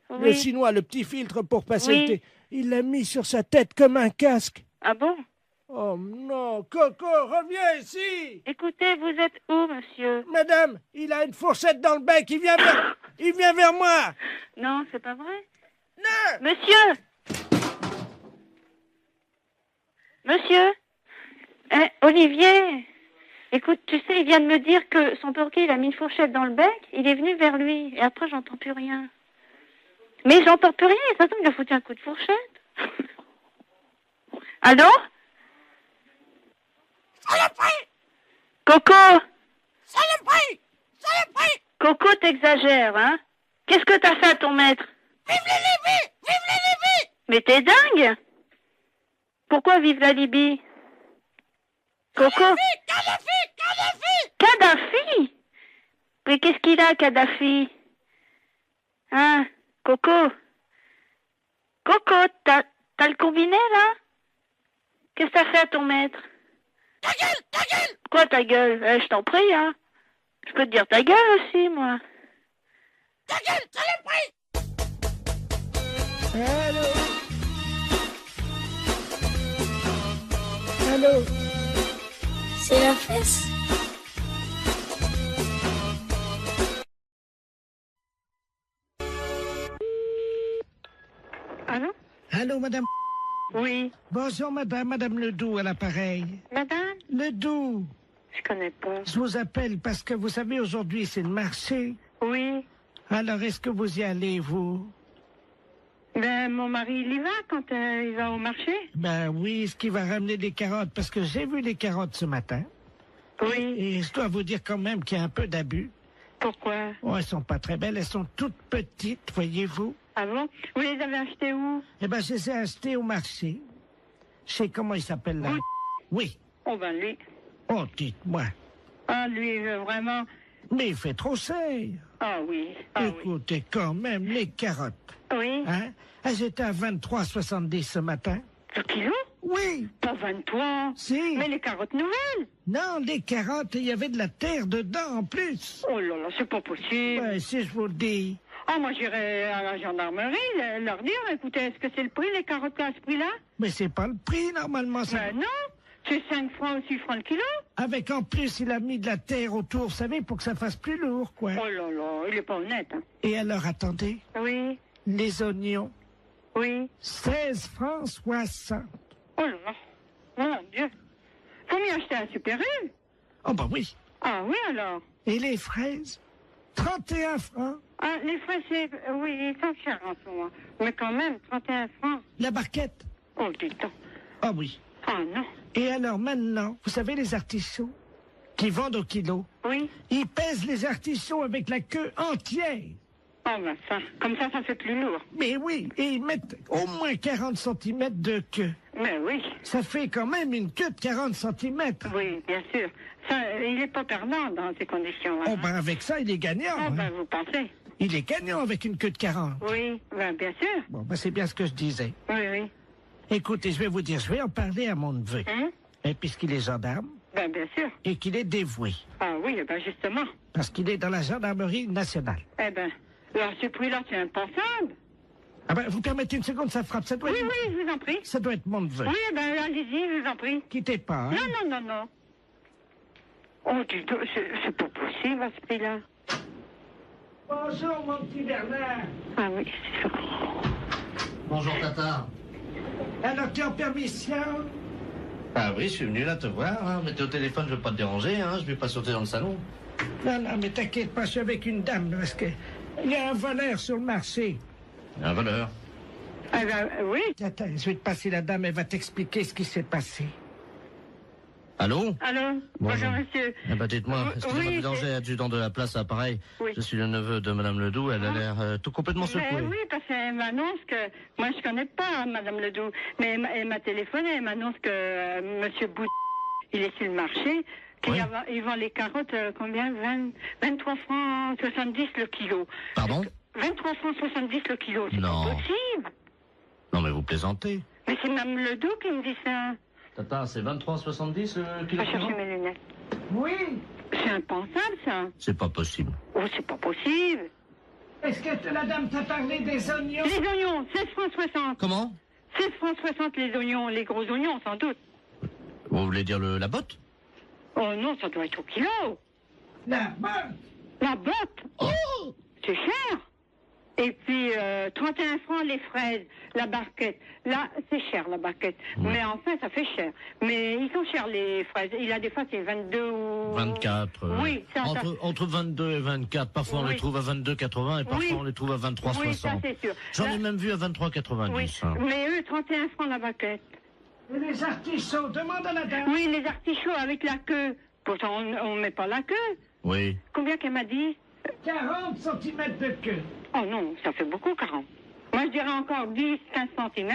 Oui. Le chinois, le petit filtre pour passer Oui. le thé. Il l'a mis sur sa tête comme un casque. Ah bon? Oh non, Coco, reviens ici! Écoutez, vous êtes où, monsieur? Madame, il a une fourchette dans le bec, il vient vers moi! Non, c'est pas vrai? Non! Monsieur! Monsieur? Olivier! Écoute, tu sais, il vient de me dire que son perroquet, il a mis une fourchette dans le bec, il est venu vers lui, et après, j'entends plus rien. Mais j'entends plus rien, de toute façon, il a foutu un coup de fourchette. Allô? Saloperie! Coco! Saloperie! Saloperie! Coco, t'exagères, hein? Qu'est-ce que t'as fait à ton maître? Vive la Libye! Vive la Libye! Mais t'es dingue! Pourquoi vive la Libye? Coco? Kadhafi! Mais qu'est-ce qu'il a, Kadhafi? Hein? Coco? Coco, t'as le combiné, là? Qu'est-ce que t'as fait à ton maître? Ta gueule! Quoi, ta gueule? Je t'en prie, hein? Je peux te dire ta gueule aussi, moi. Ta gueule, saloperie! Allô? Allô? C'est la fesse. Allô? Allô, madame? Oui. Bonjour, madame Ledoux à l'appareil. Madame? Ledoux. Je connais pas. Je vous appelle parce que vous savez, aujourd'hui, c'est le marché. Oui. Alors, est-ce que vous y allez, vous? Ben, mon mari, il y va quand il va au marché. Ben oui, est-ce qu'il va ramener des carottes? Parce que j'ai vu les carottes ce matin. Oui. Et je dois vous dire quand même qu'il y a un peu d'abus. Pourquoi? Oh, elles sont pas très belles, elles sont toutes petites, voyez-vous. Ah bon? Vous les avez achetées où? Eh ben, je les ai achetées au marché. Je sais comment il s'appelle là. Oui. Oh ben lui. Oh, dites-moi. Ah, lui, vraiment... Mais il fait trop cher. Ah oui. Ah, écoutez, quand même, les carottes. Oui. Hein? Elles étaient à 23,70 ce matin. Le kilo? Oui. Pas 23. Si. Mais les carottes nouvelles? Non, les carottes, il y avait de la terre dedans en plus. Oh là là, c'est pas possible. Ouais, si je vous le dis. Ah, moi j'irai à la gendarmerie leur dire, écoutez, est-ce que c'est le prix, les carottes à ce prix-là? Mais c'est pas le prix, normalement. Ça... Ben non, c'est 5 francs ou 6 francs le kilo. Avec en plus, il a mis de la terre autour, vous savez, pour que ça fasse plus lourd, quoi. Oh là là, il est pas honnête. Hein. Et alors, attendez. Oui. Les oignons. Oui. 16 francs 60. Oh là là, mon Dieu. Faut mieux acheter un Super U. Oh bah oui. Ah oui alors. Et les fraises? 31 francs. Ah, les fraises, oui, ils sont chers en ce moment. Mais quand même, 31 francs. La barquette? Oh, dis donc. Ah oui. Ah non. Et alors maintenant, vous savez les artichauts qui vendent au kilo? Oui. Ils pèsent les artichauts avec la queue entière. Oh ben ça, comme ça fait plus lourd. Mais oui, et ils mettent au moins 40 cm de queue. Mais oui. Ça fait quand même une queue de 40 cm. Oui, bien sûr. Ça, il n'est pas perdant dans ces conditions. Hein. Oh ben avec ça, il est gagnant. Oh ben hein. vous pensez? Il est gagnant avec une queue de 40. Oui, ben bien sûr. Bon, ben c'est bien ce que je disais. Oui, oui. Écoutez, je vais vous dire, je vais en parler à mon neveu. Et puisqu'il est gendarme. Ben bien sûr. Et qu'il est dévoué. Ah oui, ben justement. Parce qu'il est dans la gendarmerie nationale. Eh ben, alors ce prix-là, c'est impensable. Ah ben, vous permettez une seconde, ça frappe. Ça doit Oui, être... oui, je vous en prie. Ça doit être mon neveu. Oui, ben allez-y, je vous en prie. Quittez pas, hein. Non, non, non, non. Oh, dis donc, c'est pas possible à ce prix-là. Bonjour, mon petit Bernard. Ah oui, c'est ça. Bonjour, Tata. Alors, tu as permission? Ah oui, je suis venu là te voir, hein. Mais t'es au téléphone, je veux pas te déranger, hein. Je vais pas sauter dans le salon. Non, non, mais t'inquiète pas, je suis avec une dame, parce que il y a un voleur sur le marché. Un voleur? Ah ben, oui. Attends, je vais te passer la dame, elle va t'expliquer ce qui s'est passé. Allô? Allô? Bonjour, monsieur. Eh ben, dites-moi, excusez-moi oui, du danger, adjudant de la place à Pareil. Oui. Je suis le neveu de Madame Ledoux, elle a l'air tout complètement secouée. Mais oui, parce qu'elle m'annonce que... Moi, je connais pas Madame Ledoux, mais elle m'a téléphoné, elle m'annonce que Monsieur Bout, il est sur le marché, qu'il vend les carottes, combien? 23 francs 70 le kilo. Pardon? 23 francs 70 le kilo, c'est Non. pas possible. Non, mais vous plaisantez. Mais c'est Mme Ledoux qui me dit ça. Tata, c'est 23,70 le kilo? Je vais chercher mes lunettes. Oui. C'est impensable, ça. C'est pas possible. Oh, c'est pas possible. Est-ce que la dame t'a parlé des oignons? Les oignons, 16 francs 60. Comment? 16 francs 60 les oignons, les gros oignons, sans doute. Vous voulez dire la botte? Oh non, ça doit être au kilo. La botte? La botte? Oh! C'est cher. Et puis, 31 francs les fraises, la barquette. Là, c'est cher, la barquette. Mais enfin, ça fait cher. Mais ils sont chers, les fraises. Il a des fois, c'est 22 ou... 24. Oui, ça... Entre 22 et 24. Parfois, on les trouve à 22,80 et parfois, on les trouve à 23,60. Oui, ça, c'est sûr. J'en ai même vu à 23,90. Oui, hein. mais eux, 31 francs la barquette. Et les artichauts, demande à la dame. Oui, les artichauts avec la queue. Pourtant, on ne met pas la queue. Oui. Combien qu'elle m'a dit? 40 cm de queue. Oh non, ça fait beaucoup, 40. Moi, je dirais encore 10, 15 cm.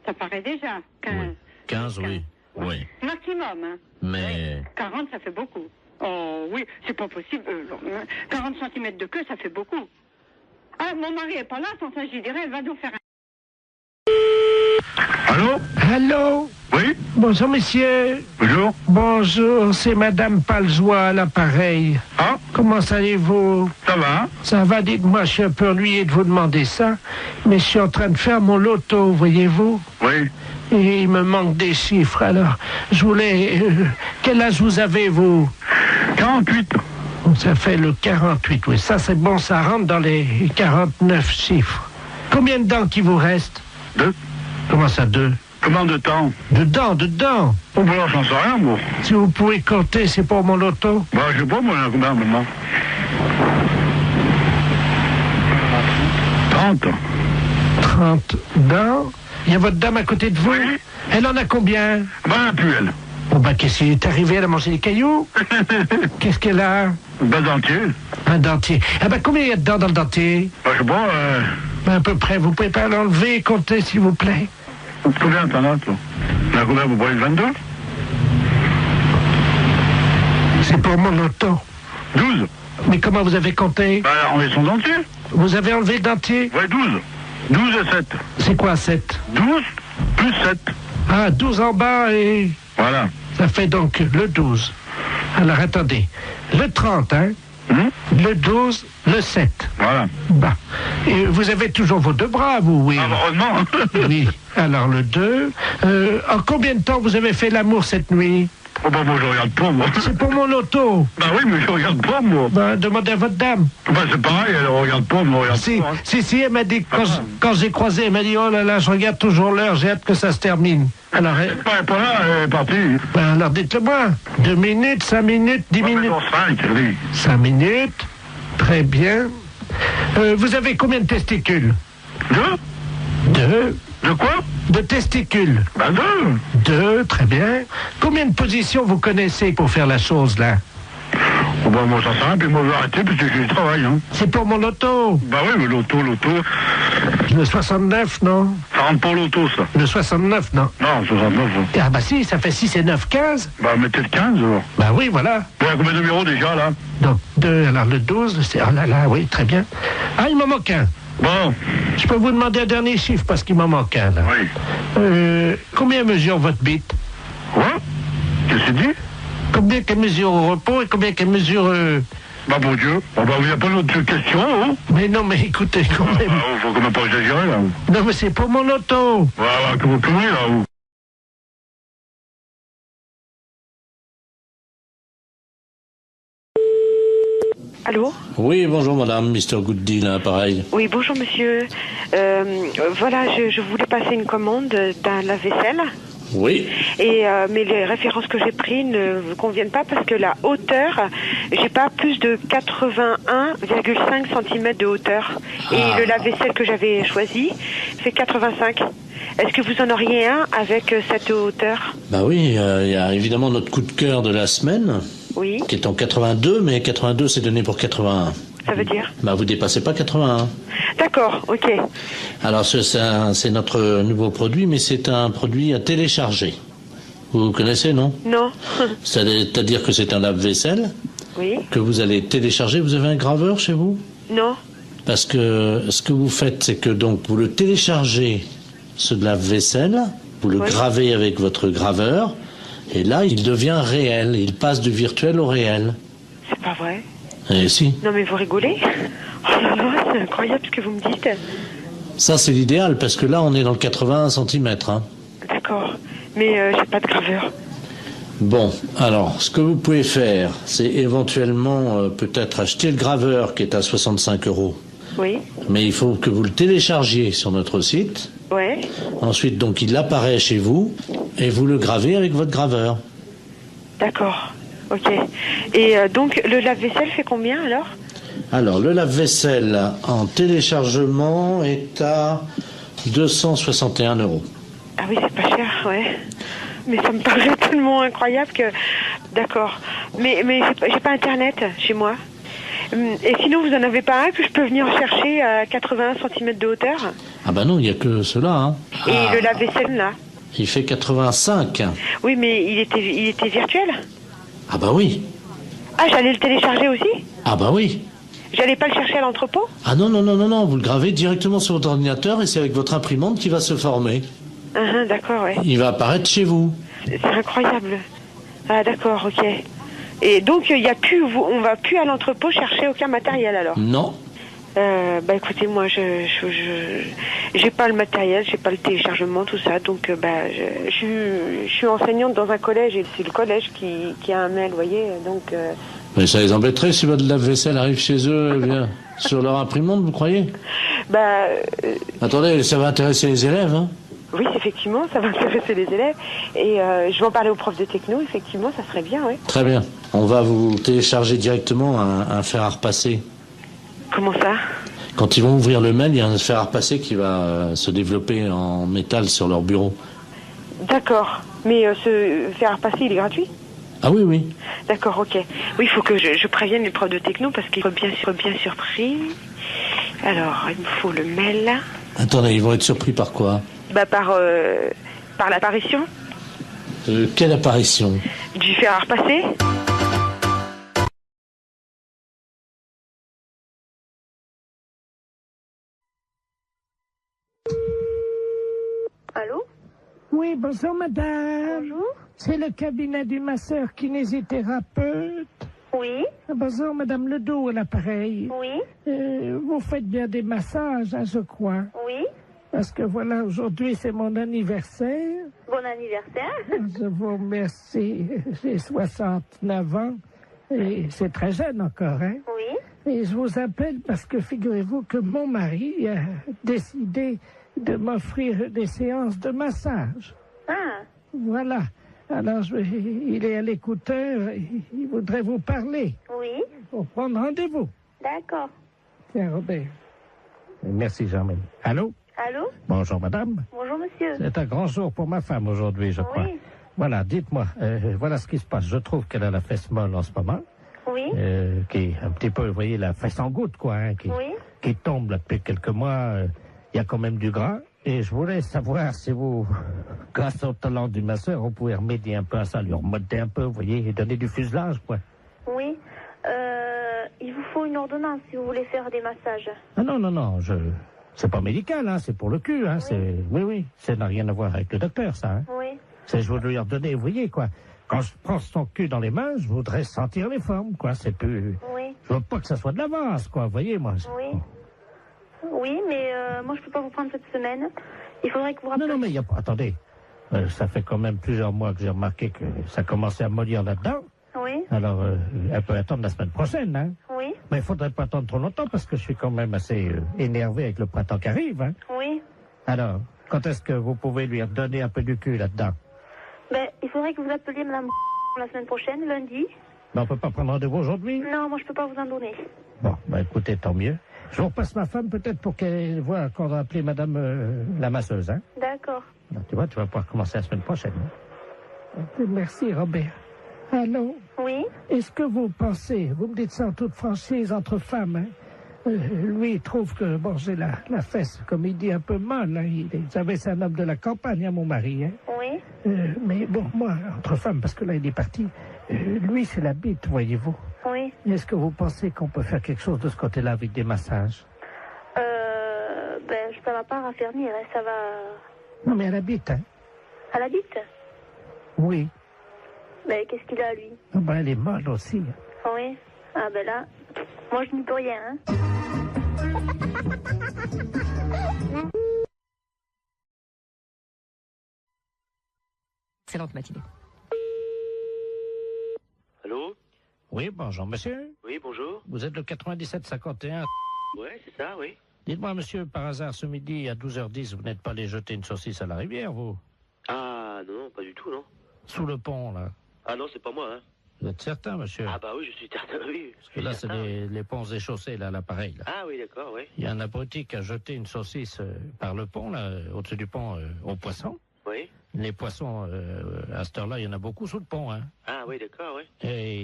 Ça paraît déjà. 15. Oui. 15, oui. Oui. Maximum, hein. Mais... 40, ça fait beaucoup. Oh oui, c'est pas possible. 40 cm de queue, ça fait beaucoup. Ah, mon mari est pas là, sans ça, je dirais, elle va nous faire un... Allô? Allô? Oui? Bonjour, monsieur. Bonjour. Bonjour, c'est Madame Paljoie à l'appareil. Ah? Comment allez-vous? Ça va? Ça va, dites-moi, je suis un peu ennuyé de vous demander ça, mais je suis en train de faire mon loto, voyez-vous? Oui. Et il me manque des chiffres, alors je voulais... quel âge vous avez, vous? 48. Ça fait le 48, oui. Ça, c'est bon, ça rentre dans les 49 chiffres. Combien de dents qui vous reste? 2. Comment ça, 2? Comment de temps? De dents. Oh, bah, j'en sais rien, moi. Si vous pouvez compter, c'est pour mon loto. Bah, je sais pas, moi, combien, maintenant. 30. 30 dents. Il y a votre dame à côté de vous? Oui. Elle en a combien? Ben, plus elle. Bon, bah, qu'est-ce qui est arrivé? Elle a mangé des cailloux? Qu'est-ce qu'elle a? Ben, dentier. Un dentier. Ah, bah, combien il y a de dents dans le dentier? Ben, je sais pas, Ben, à peu près. Vous pouvez pas l'enlever et compter, s'il vous plaît? combien t'en as, toi? T'en as combien, vous prenez 22? C'est pour mon auto. 12. Mais comment vous avez compté? Ben, enlever son dentier. Vous avez enlevé le dentier? Ouais, 12. 12 et 7. C'est quoi, 7? 12 plus 7. Ah, 12 en bas et... Voilà. Ça fait donc le 12. Alors, attendez. Le 30, hein? Le 12, le 7. Voilà. Bah. Et vous avez toujours vos deux bras, vous, oui? Ah, heureusement. Oui. Alors, le 2. En combien de temps vous avez fait l'amour cette nuit? Oh, ben, moi, je regarde pas, moi. C'est pour mon auto. Ben oui, mais je regarde pas, moi. Ben, demandez à votre dame. Ben, c'est pareil, elle regarde pas, moi, regarde Si, pas. Hein. si, elle m'a dit, quand j'ai croisé, elle m'a dit, oh là là, je regarde toujours l'heure, j'ai hâte que ça se termine. Alors, Elle est pas là, elle est partie. Ben, alors dites-le-moi. 2 minutes, 5 minutes, 10 minutes. 5, oui. 5 minutes. Très bien. Vous avez combien de testicules? 2. De quoi? De testicules. Ben, 2, très bien. Combien de positions vous connaissez pour faire la chose, là? Oh, ben, moi, ça sert à rien, puis moi, je vais arrêter, parce que j'ai du travail, hein. C'est pour mon auto. Ben oui, mais l'auto. Le 69, non? Ça rentre pour l'auto, ça. Le 69, non? Non, 69, ça. Ah bah si, ça fait 6 et 9, 15. Ben, mettez le 15, alors. Bah oui, voilà. Il y a combien de numéros, déjà, là? Donc, 2, alors le 12, c'est... Oh là là, oui, très bien. Ah, il m'en manque un. Bon. Je peux vous demander un dernier chiffre, parce qu'il m'en manque un, là. Oui. Combien mesure votre bite? Quoi? Qu'est-ce que tu dis? Combien qu'elle mesure au repos et combien qu'elle mesure... Bah, bon Dieu. Bon, bah, il n'y a pas d'autres questions, hein? Mais non, mais écoutez, quand même... Faut quand même pas exagérer, là. Non, mais c'est pour mon auto. Voilà, que vous pouvez, là, vous. Allô? Oui, bonjour madame, Mr. Good Deal, hein, pareil. Oui, bonjour monsieur. Voilà, je voulais passer une commande d'un lave-vaisselle. Oui. Et mais les références que j'ai prises ne vous conviennent pas parce que la hauteur, j'ai pas plus de 81,5 cm de hauteur. Et le lave-vaisselle que j'avais choisi fait 85. Est-ce que vous en auriez un avec cette hauteur? Bah oui, il y a évidemment notre coup de cœur de la semaine. Oui. Qui est en 82, mais 82 c'est donné pour 81. Ça veut dire? Bah vous dépassez pas 81. D'accord, ok. Alors c'est notre nouveau produit, mais c'est un produit à télécharger. Vous connaissez, non? Non. C'est-à-dire que c'est un lave-vaisselle Oui. que vous allez télécharger. Vous avez un graveur chez vous? Non. Parce que ce que vous faites, c'est que donc vous le téléchargez, ce lave-vaisselle, vous le gravez avec votre graveur, et là il devient réel. Il passe du virtuel au réel. C'est pas vrai? Eh si. Non mais vous rigolez? Oh là là, c'est incroyable ce que vous me dites. Ça c'est l'idéal, parce que là on est dans le 81 cm. Hein. D'accord. Mais j'ai pas de graveur. Bon, alors, ce que vous pouvez faire, c'est éventuellement peut-être acheter le graveur qui est à 65 €. Oui. Mais il faut que vous le téléchargiez sur notre site. Ouais. Ensuite, donc, il apparaît chez vous et vous le gravez avec votre graveur. D'accord. Ok. Et donc, le lave-vaisselle fait combien alors? Alors, le lave-vaisselle en téléchargement est à 261 €. Ah oui, c'est pas cher, ouais. Mais ça me paraît tellement incroyable que... D'accord. Mais j'ai pas Internet chez moi. Et sinon, vous en avez pas un que je peux venir chercher à 81 cm de hauteur? Ah bah non, il n'y a que cela. Hein. Et le lave-vaisselle, là? Il fait 85. Oui, mais il était virtuel? Ah bah oui. Ah, j'allais le télécharger aussi? Ah bah oui. J'allais pas le chercher à l'entrepôt? Ah non, non, non, non, non, vous le gravez directement sur votre ordinateur et c'est avec votre imprimante qui va se former. D'accord, ouais. Il va apparaître chez vous. C'est incroyable. Ah d'accord, ok. Et donc il y a plus, on va plus à l'entrepôt chercher aucun matériel alors? Non. Bah écoutez, moi j'ai pas le matériel, j'ai pas le téléchargement, tout ça, donc je suis enseignante dans un collège et c'est le collège qui a un mail, vous voyez, donc. Mais ça les embêterait si votre lave-vaisselle arrive chez eux, eh bien, sur leur imprimante, vous croyez? Bah. Attendez, ça va intéresser les élèves, hein? Oui, effectivement, ça va intéresser les élèves. Et je vais en parler aux profs de techno, effectivement, ça serait bien, oui. Très bien. On va vous télécharger directement un fer à repasser. Comment ça? Quand ils vont ouvrir le mail, il y a un fer à repasser qui va se développer en métal sur leur bureau. D'accord. Mais ce fer à repasser, il est gratuit? Ah oui, oui. D'accord, ok. Oui, il faut que je prévienne les profs de techno parce qu'ils sont bien surpris. Alors, il me faut le mail. Attendez, ils vont être surpris par quoi? Bah, par l'apparition. Quelle apparition? Du fer à repasser. Allô? Oui, bonjour madame. Bonjour. C'est le cabinet du masseur kinésithérapeute. Oui. Bonjour madame Ledoux à l'appareil. Oui. Vous faites bien des massages, hein, je crois. Oui. Parce que voilà, aujourd'hui c'est mon anniversaire. Bon anniversaire. Je vous remercie. J'ai 69 ans et c'est très jeune encore, hein? Oui. Et je vous appelle parce que figurez-vous que mon mari a décidé de m'offrir des séances de massage. Ah. Voilà. Alors, il est à l'écouteur, il voudrait vous parler. Oui. Pour prendre rendez-vous. D'accord. Tiens, Robert. Merci, Jean-Marie. Allô? Allô? Bonjour, madame. Bonjour, monsieur. C'est un grand jour pour ma femme aujourd'hui, je crois. Oui. Voilà, dites-moi, voilà ce qui se passe. Je trouve qu'elle a la fesse molle en ce moment. Oui. Qui est un petit peu, vous voyez, la fesse en goutte, quoi, hein, qui tombe là, depuis quelques mois. Il y a quand même du gras. Et je voulais savoir si vous, grâce au talent du masseur, vous pouvez remédier un peu à ça, lui remonter un peu, vous voyez, et donner du fuselage, quoi. Oui. Il vous faut une ordonnance si vous voulez faire des massages. Ah non, c'est pas médical, hein, c'est pour le cul, hein, oui, ça n'a rien à voir avec le docteur, ça, hein. Oui. C'est, je veux lui redonner, vous voyez, quoi. Quand je prends son cul dans les mains, je voudrais sentir les formes, quoi, c'est plus... Oui. Je veux pas que ça soit de l'avance, quoi, vous voyez, moi. Oui. Oui, mais moi, je peux pas vous prendre cette semaine. Il faudrait que vous rappeliez... Non, mais il n'y a pas... Attendez. Ça fait quand même plusieurs mois que j'ai remarqué que ça commençait à mollir là-dedans. Oui. Alors, elle peut attendre la semaine prochaine, hein. Oui. Mais il faudrait pas attendre trop longtemps parce que je suis quand même assez énervé avec le printemps qui arrive, hein. Oui. Alors, quand est-ce que vous pouvez lui redonner un peu du cul là-dedans? Ben, il faudrait que vous appeliez madame la semaine prochaine, lundi. Mais on peut pas prendre rendez-vous aujourd'hui? Non, moi, je peux pas vous en donner. Bon, écoutez, tant mieux. Je vous repasse ma femme peut-être pour qu'elle voit qu'on va appeler madame la masseuse, hein. D'accord. Tu vois, tu vas pouvoir commencer la semaine prochaine. Hein? Merci, Robert. Allô? Oui? Est-ce que vous pensez, vous me dites ça en toute franchise entre femmes, hein? Lui, il trouve que, bon, j'ai la fesse, comme il dit, un peu molle, hein? Vous savez, c'est un homme de la campagne, hein, mon mari, hein? Oui? Mais bon, moi, entre femmes, parce que là, il est parti, lui, c'est la bite, voyez-vous. Oui. Est-ce que vous pensez qu'on peut faire quelque chose de ce côté-là avec des massages? Ben, ça va pas raffermir, hein, ça va... Non, mais elle habite, hein? Elle habite? Oui. Ben, qu'est-ce qu'il a, lui? Ah ben, elle est molle aussi. Oui. Ah ben là, moi, je n'y peux rien, hein. Excellente matinée. Allô? Oui, bonjour, monsieur. Oui, bonjour. Vous êtes le 9751. Ouais, c'est ça, oui. Dites-moi, monsieur, par hasard, ce midi, à 12h10, vous n'êtes pas allé jeter une saucisse à la rivière, vous? Ah, non, pas du tout, non. Sous le pont, là. Ah non, c'est pas moi, hein. Vous êtes certain, monsieur? Ah bah oui, je suis certain, oui. Parce que là, c'est les ponts et chaussées, là, l'appareil, là. Ah oui, d'accord, oui. Il y a un abruti qui a jeté une saucisse par le pont, là, au-dessus du pont, aux poissons. Oui. Les poissons, à cette heure-là, il y en a beaucoup sous le pont, hein. Ah oui, d'accord, oui. Et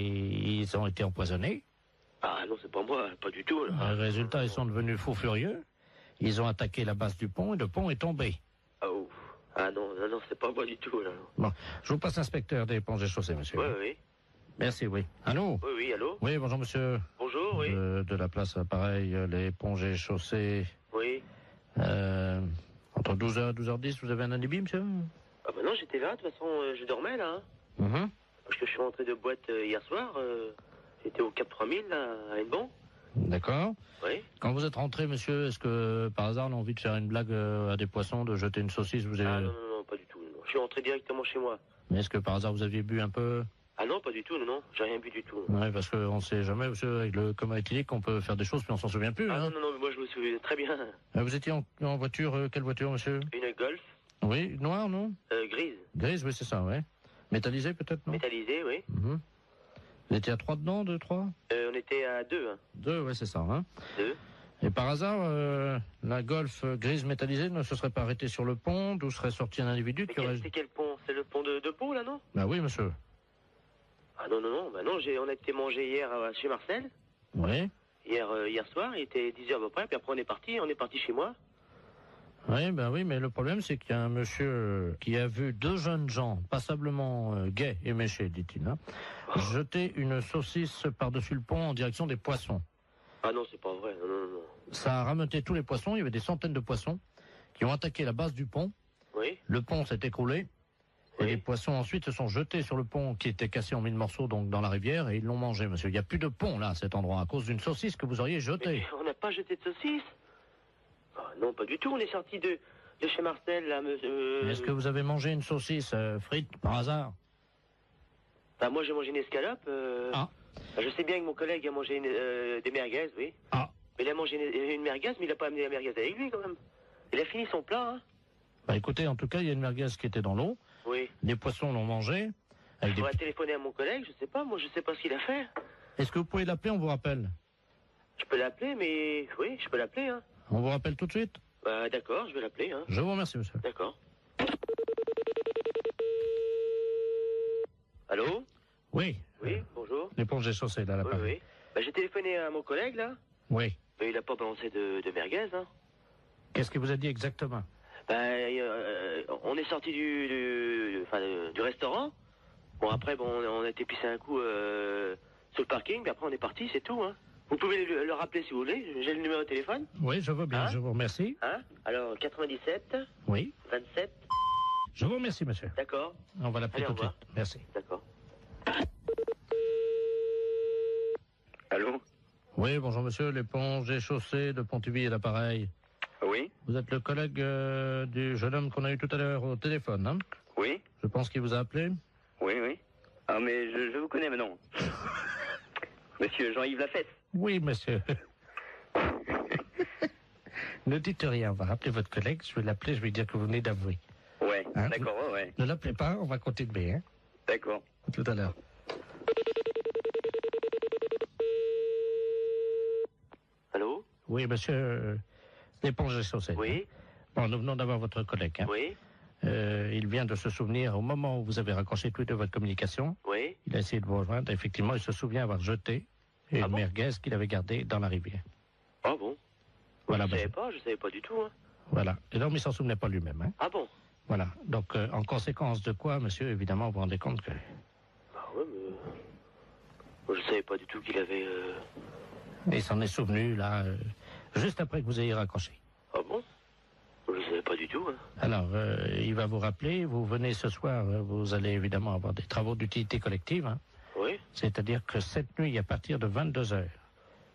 ils ont été empoisonnés. Ah non, c'est pas moi, pas du tout, là. Résultat, ils sont devenus fous furieux. Ils ont attaqué la base du pont et le pont est tombé. Oh. Ah non, c'est pas moi du tout, là. Bon, je vous passe l'inspecteur des ponts et chaussées, monsieur. Oui, oui. Merci, oui. Allô? Oui, allô? Oui, bonjour, monsieur. Bonjour, oui. De la place, pareil, les ponts et chaussées. Oui. Entre 12h et 12h10, vous avez un alibi, monsieur? Ah bah non, j'étais là, de toute façon, je dormais, là. Hein. Parce que je suis rentré de boîte hier soir. J'étais au Cap 3000, là, à Hennebon. D'accord. Oui. Quand vous êtes rentré, monsieur, est-ce que, par hasard, on a envie de faire une blague à des poissons, de jeter une saucisse, vous avez... Ah non, pas du tout. Non. Je suis rentré directement chez moi. Mais est-ce que, par hasard, vous aviez bu un peu? Ah non, pas du tout, non. J'ai rien bu du tout. Oui, parce qu'on ne sait jamais, monsieur, avec le coma éthylique, on peut faire des choses, puis on s'en souvient plus. Ah hein. non, mais moi, je me souviens très bien. Vous étiez en voiture, quelle voiture, monsieur? Une Golf. Oui, noire, non? Grise. Grise, oui, c'est ça, oui. Métallisée, peut-être, non? Métallisée, oui. Vous étiez à 3 dedans, 2, 3? On était à 2, hein. 2, oui, c'est ça, hein. 2. Et par hasard, la Golf grise métallisée ne se serait pas arrêtée sur le pont, d'où serait sorti un individu qui aurait... C'est quel pont? C'est le pont de Pau, là, non? Bah oui, monsieur. Ah non, bah non, on a été manger hier chez Marcel. Oui. Hier soir, il était 10h à peu près, puis après on est parti chez moi. Oui, ben oui, mais le problème c'est qu'il y a un monsieur qui a vu deux jeunes gens, passablement gais et méchés, dit-il, hein, jeter une saucisse par-dessus le pont en direction des poissons. Ah non, c'est pas vrai, non. Ça a rameuté tous les poissons, il y avait des centaines de poissons qui ont attaqué la base du pont. Oui. Le pont s'est écroulé. Et les poissons ensuite se sont jetés sur le pont qui était cassé en 1000 morceaux donc dans la rivière et ils l'ont mangé, monsieur. Il n'y a plus de pont là à cet endroit à cause d'une saucisse que vous auriez jetée. Mais on n'a pas jeté de saucisse. Non, pas du tout. On est sorti de chez Marcel là, monsieur. Est-ce que vous avez mangé une saucisse frite par hasard? Bah moi j'ai mangé une escalope. Ah. Je sais bien que mon collègue a mangé des merguez, oui. Ah. Mais il a mangé une merguez, mais il n'a pas amené la merguez avec lui quand même. Il a fini son plat, hein. Bah écoutez, en tout cas, il y a une merguez qui était dans l'eau. Oui. Les poissons l'ont mangé. Il faudrait téléphoner à mon collègue, je sais pas, moi je sais pas ce qu'il a fait. Est-ce que vous pouvez l'appeler, on vous rappelle? Je peux l'appeler, mais... Oui, je peux l'appeler, hein. On vous rappelle tout de suite? Bah d'accord, je vais l'appeler, hein. Je vous remercie, monsieur. D'accord. Allô? Oui. Oui, bonjour. L'éponge est chaussée, là, l'appareil. Oui. Bah j'ai téléphoné à mon collègue, là. Oui. Mais il a pas balancé de merguez, hein. Qu'est-ce qu'il vous a dit exactement? On est sorti du restaurant. Bon, après, on a été pisser un coup sur le parking, puis après on est parti, c'est tout, hein. Vous pouvez le rappeler si vous voulez, j'ai le numéro de téléphone. Oui, je veux bien, je vous remercie. Hein? Alors, 97. Oui. 27. Je vous remercie, monsieur. D'accord. On va l'appeler tout de suite. Merci. D'accord. Allô? Oui, bonjour monsieur, l'éponge est chaussée de Pontivy et l'appareil. Oui. Vous êtes le collègue du jeune homme qu'on a eu tout à l'heure au téléphone, hein? Oui. Je pense qu'il vous a appelé. Oui. Ah, mais je vous connais maintenant. Monsieur Jean-Yves Lafesse. Oui, monsieur. Ne dites rien, on va rappeler votre collègue, je vais l'appeler, je vais lui dire que vous venez d'avouer. Ouais, hein? D'accord, ouais. Ne l'appelez pas, on va continuer, hein? D'accord. Tout à l'heure. Allô? Oui, monsieur, l'éponge est chaussée. Oui. Bon, nous venons d'avoir votre collègue, hein? Oui. Il vient de se souvenir, au moment où vous avez raccroché tous les deux votre communication, oui. Il a essayé de vous rejoindre, effectivement, il se souvient avoir jeté une merguez qu'il avait gardée dans la rivière. Ah bon? Voilà, je savais pas du tout, hein. Voilà. Et donc, il s'en souvenait pas lui-même, hein. Ah bon? Voilà. Donc, en conséquence de quoi, monsieur, évidemment, vous vous rendez compte que... Ah ouais, mais... Moi, je savais pas du tout qu'il avait... Il s'en est souvenu, là, juste après que vous ayez raccroché. Ah bon? Je savais pas du tout, hein. Alors, il va vous rappeler, vous venez ce soir, vous allez évidemment avoir des travaux d'utilité collective, hein. Oui. C'est-à-dire que cette nuit, à partir de 22h,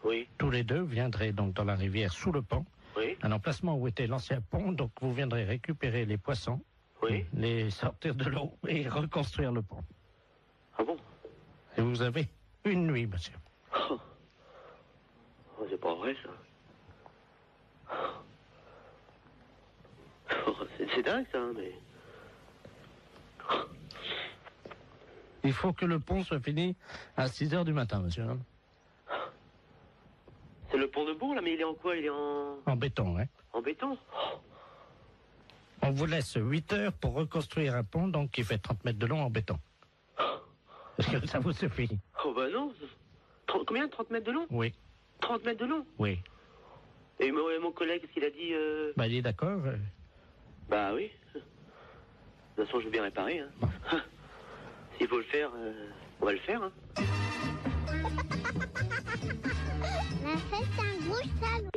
oui. Tous les deux viendraient donc dans la rivière sous le pont, oui. Un emplacement où était l'ancien pont, donc vous viendrez récupérer les poissons, oui. Les sortir de l'eau et reconstruire le pont. Ah bon? Et vous avez une nuit, monsieur. Oh, c'est pas vrai, ça. Oh, c'est dingue, ça, mais... Il faut que le pont soit fini à 6h du matin, monsieur. C'est le pont de Bourg, là, mais il est en quoi? Il est en... En béton, hein. En béton? On vous laisse 8 heures pour reconstruire un pont, donc qui fait 30 mètres de long en béton. Est-ce que ça vous suffit? Oh, bah non. Combien? 30 mètres de long? Oui. 30 mètres de long? Oui. Et mon collègue, qu'est-ce qu'il a dit? Bah, il est d'accord. Bah oui. De toute façon, je veux bien réparer, hein. Bon. S'il faut le faire, on va le faire, hein. Mais c'est un gros salaud.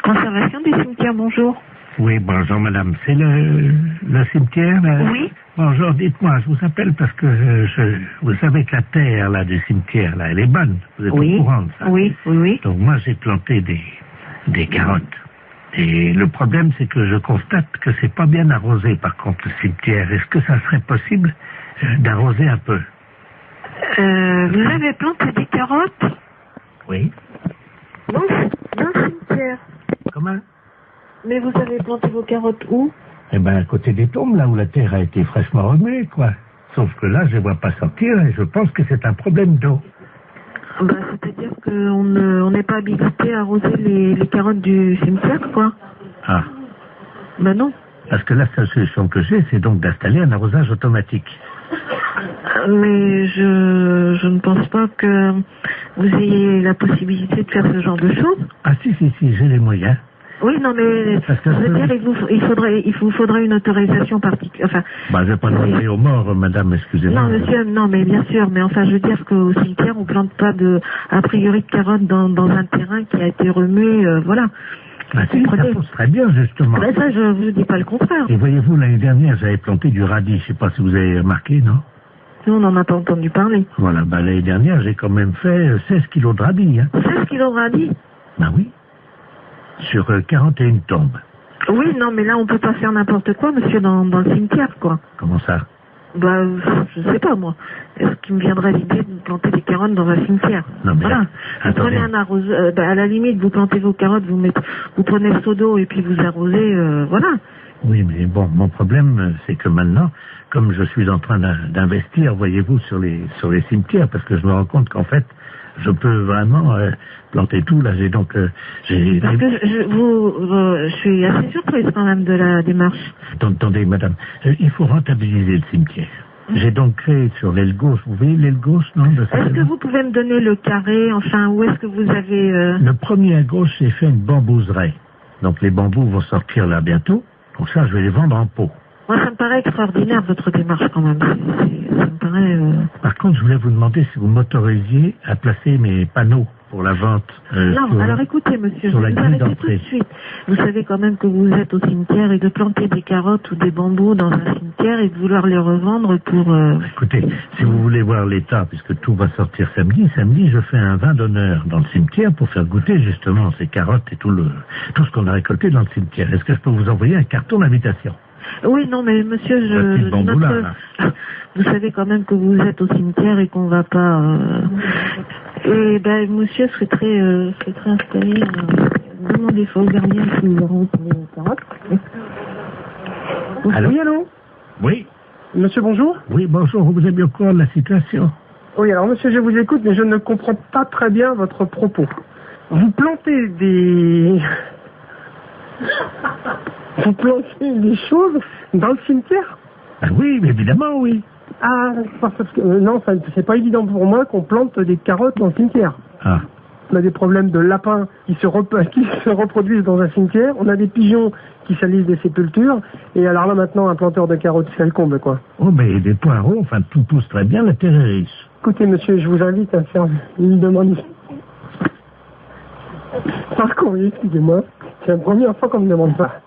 Conservation du cimetière, bonjour. Oui, bonjour madame. C'est le cimetière là? Oui. Bonjour, dites-moi, je vous appelle parce que vous savez que la terre là du cimetière là, elle est bonne. Vous êtes au courant de ça? Oui. Donc moi j'ai planté des carottes. Et le problème c'est que je constate que c'est pas bien arrosé par contre le cimetière. Est-ce que ça serait possible d'arroser un peu? Vous avez planté des carottes? Oui. Dans le cimetière. Comment? Mais vous avez planté vos carottes où? Eh ben, à côté des tombes, là où la terre a été fraîchement remuée, quoi. Sauf que là, je ne les vois pas sortir et je pense que c'est un problème d'eau. Bah, c'est-à-dire qu'on n'est pas habilité à arroser les carottes du cimetière, quoi. Ah. Bah non. Parce que la seule solution que j'ai, c'est donc d'installer un arrosage automatique. Mais je ne pense pas que vous ayez la possibilité de faire ce genre de choses. Ah si, j'ai les moyens. Oui, non, mais je veux dire, il vous faudrait une autorisation particulière. Enfin, bah, je vais pas demander aux morts, madame, excusez-moi. Non, monsieur, non, mais bien sûr, mais enfin, je veux dire qu'au cimetière, on plante pas a priori de carottes dans un terrain qui a été remué, voilà. Ah si, ça pousse très bien, justement. Ben ça, je vous dis pas le contraire. Et voyez-vous, l'année dernière, j'avais planté du radis, je sais pas si vous avez remarqué, non? Nous, on n'en a pas entendu parler. Voilà, bah, l'année dernière, j'ai quand même fait 16 kilos de radis, hein. 16 kilos de radis? Bah oui. Sur 41 tombes. Oui, non, mais là, on peut pas faire n'importe quoi, monsieur, dans le cimetière, quoi. Comment ça? Bah, je sais pas, moi. Est-ce qu'il me viendrait l'idée de planter des carottes dans un cimetière? Non, mais voilà. Vous prenez un arroseur, à la limite, vous plantez vos carottes, vous prenez le seau d'eau et puis vous arrosez, voilà. Oui, mais bon, mon problème, c'est que maintenant, comme je suis en train d'investir, voyez-vous, sur les cimetières, parce que je me rends compte qu'en fait, je peux vraiment planter tout. Là, j'ai donc... Parce que je suis assez surprise quand même de la démarche. Attendez, madame, il faut rentabiliser le cimetière. J'ai donc créé sur l'aile gauche, vous voyez l'aile gauche, non? Est-ce que vous pouvez me donner le carré, enfin, où est-ce que vous avez... Le premier à gauche, j'ai fait une bambouseraie. Donc les bambous vont sortir là bientôt. Donc ça, je vais les vendre en pot. Moi, ça me paraît extraordinaire, votre démarche, quand même. Ça me paraît... Par contre, je voulais vous demander si vous m'autorisiez à placer mes panneaux pour la vente. Non, alors écoutez, monsieur, je vais vous arrêter tout de suite. Vous savez quand même que vous êtes au cimetière et de planter des carottes ou des bambous dans un cimetière et de vouloir les revendre pour... Écoutez, si vous voulez voir l'état, puisque tout va sortir samedi, je fais un vin d'honneur dans le cimetière pour faire goûter justement ces carottes et tout ce qu'on a récolté dans le cimetière. Est-ce que je peux vous envoyer un carton d'invitation? Oui, non, mais monsieur, vous savez quand même que vous êtes au cimetière et qu'on va pas... Et ben, monsieur serait très installé. Demandez au gardien si vous auront les carottes. Allô? Oui, allô? Oui. Monsieur, bonjour? Oui, bonjour, vous êtes bien au courant de la situation? Oui, alors monsieur, je vous écoute, mais je ne comprends pas très bien votre propos. Vous plantez des... Vous plantez des choses dans le cimetière? Ah oui, évidemment, oui. Ah, parce que non, c'est pas évident pour moi qu'on plante des carottes dans le cimetière. Ah. On a des problèmes de lapins qui se reproduisent dans un cimetière. On a des pigeons qui salissent des sépultures. Et alors là, maintenant, un planteur de carottes, c'est le comble, quoi. Oh, mais des poireaux, enfin, tout pousse très bien, la terre est riche. Écoutez, monsieur, je vous invite à faire une demande. Par courrier, excusez-moi. C'est la première fois qu'on me demande ça.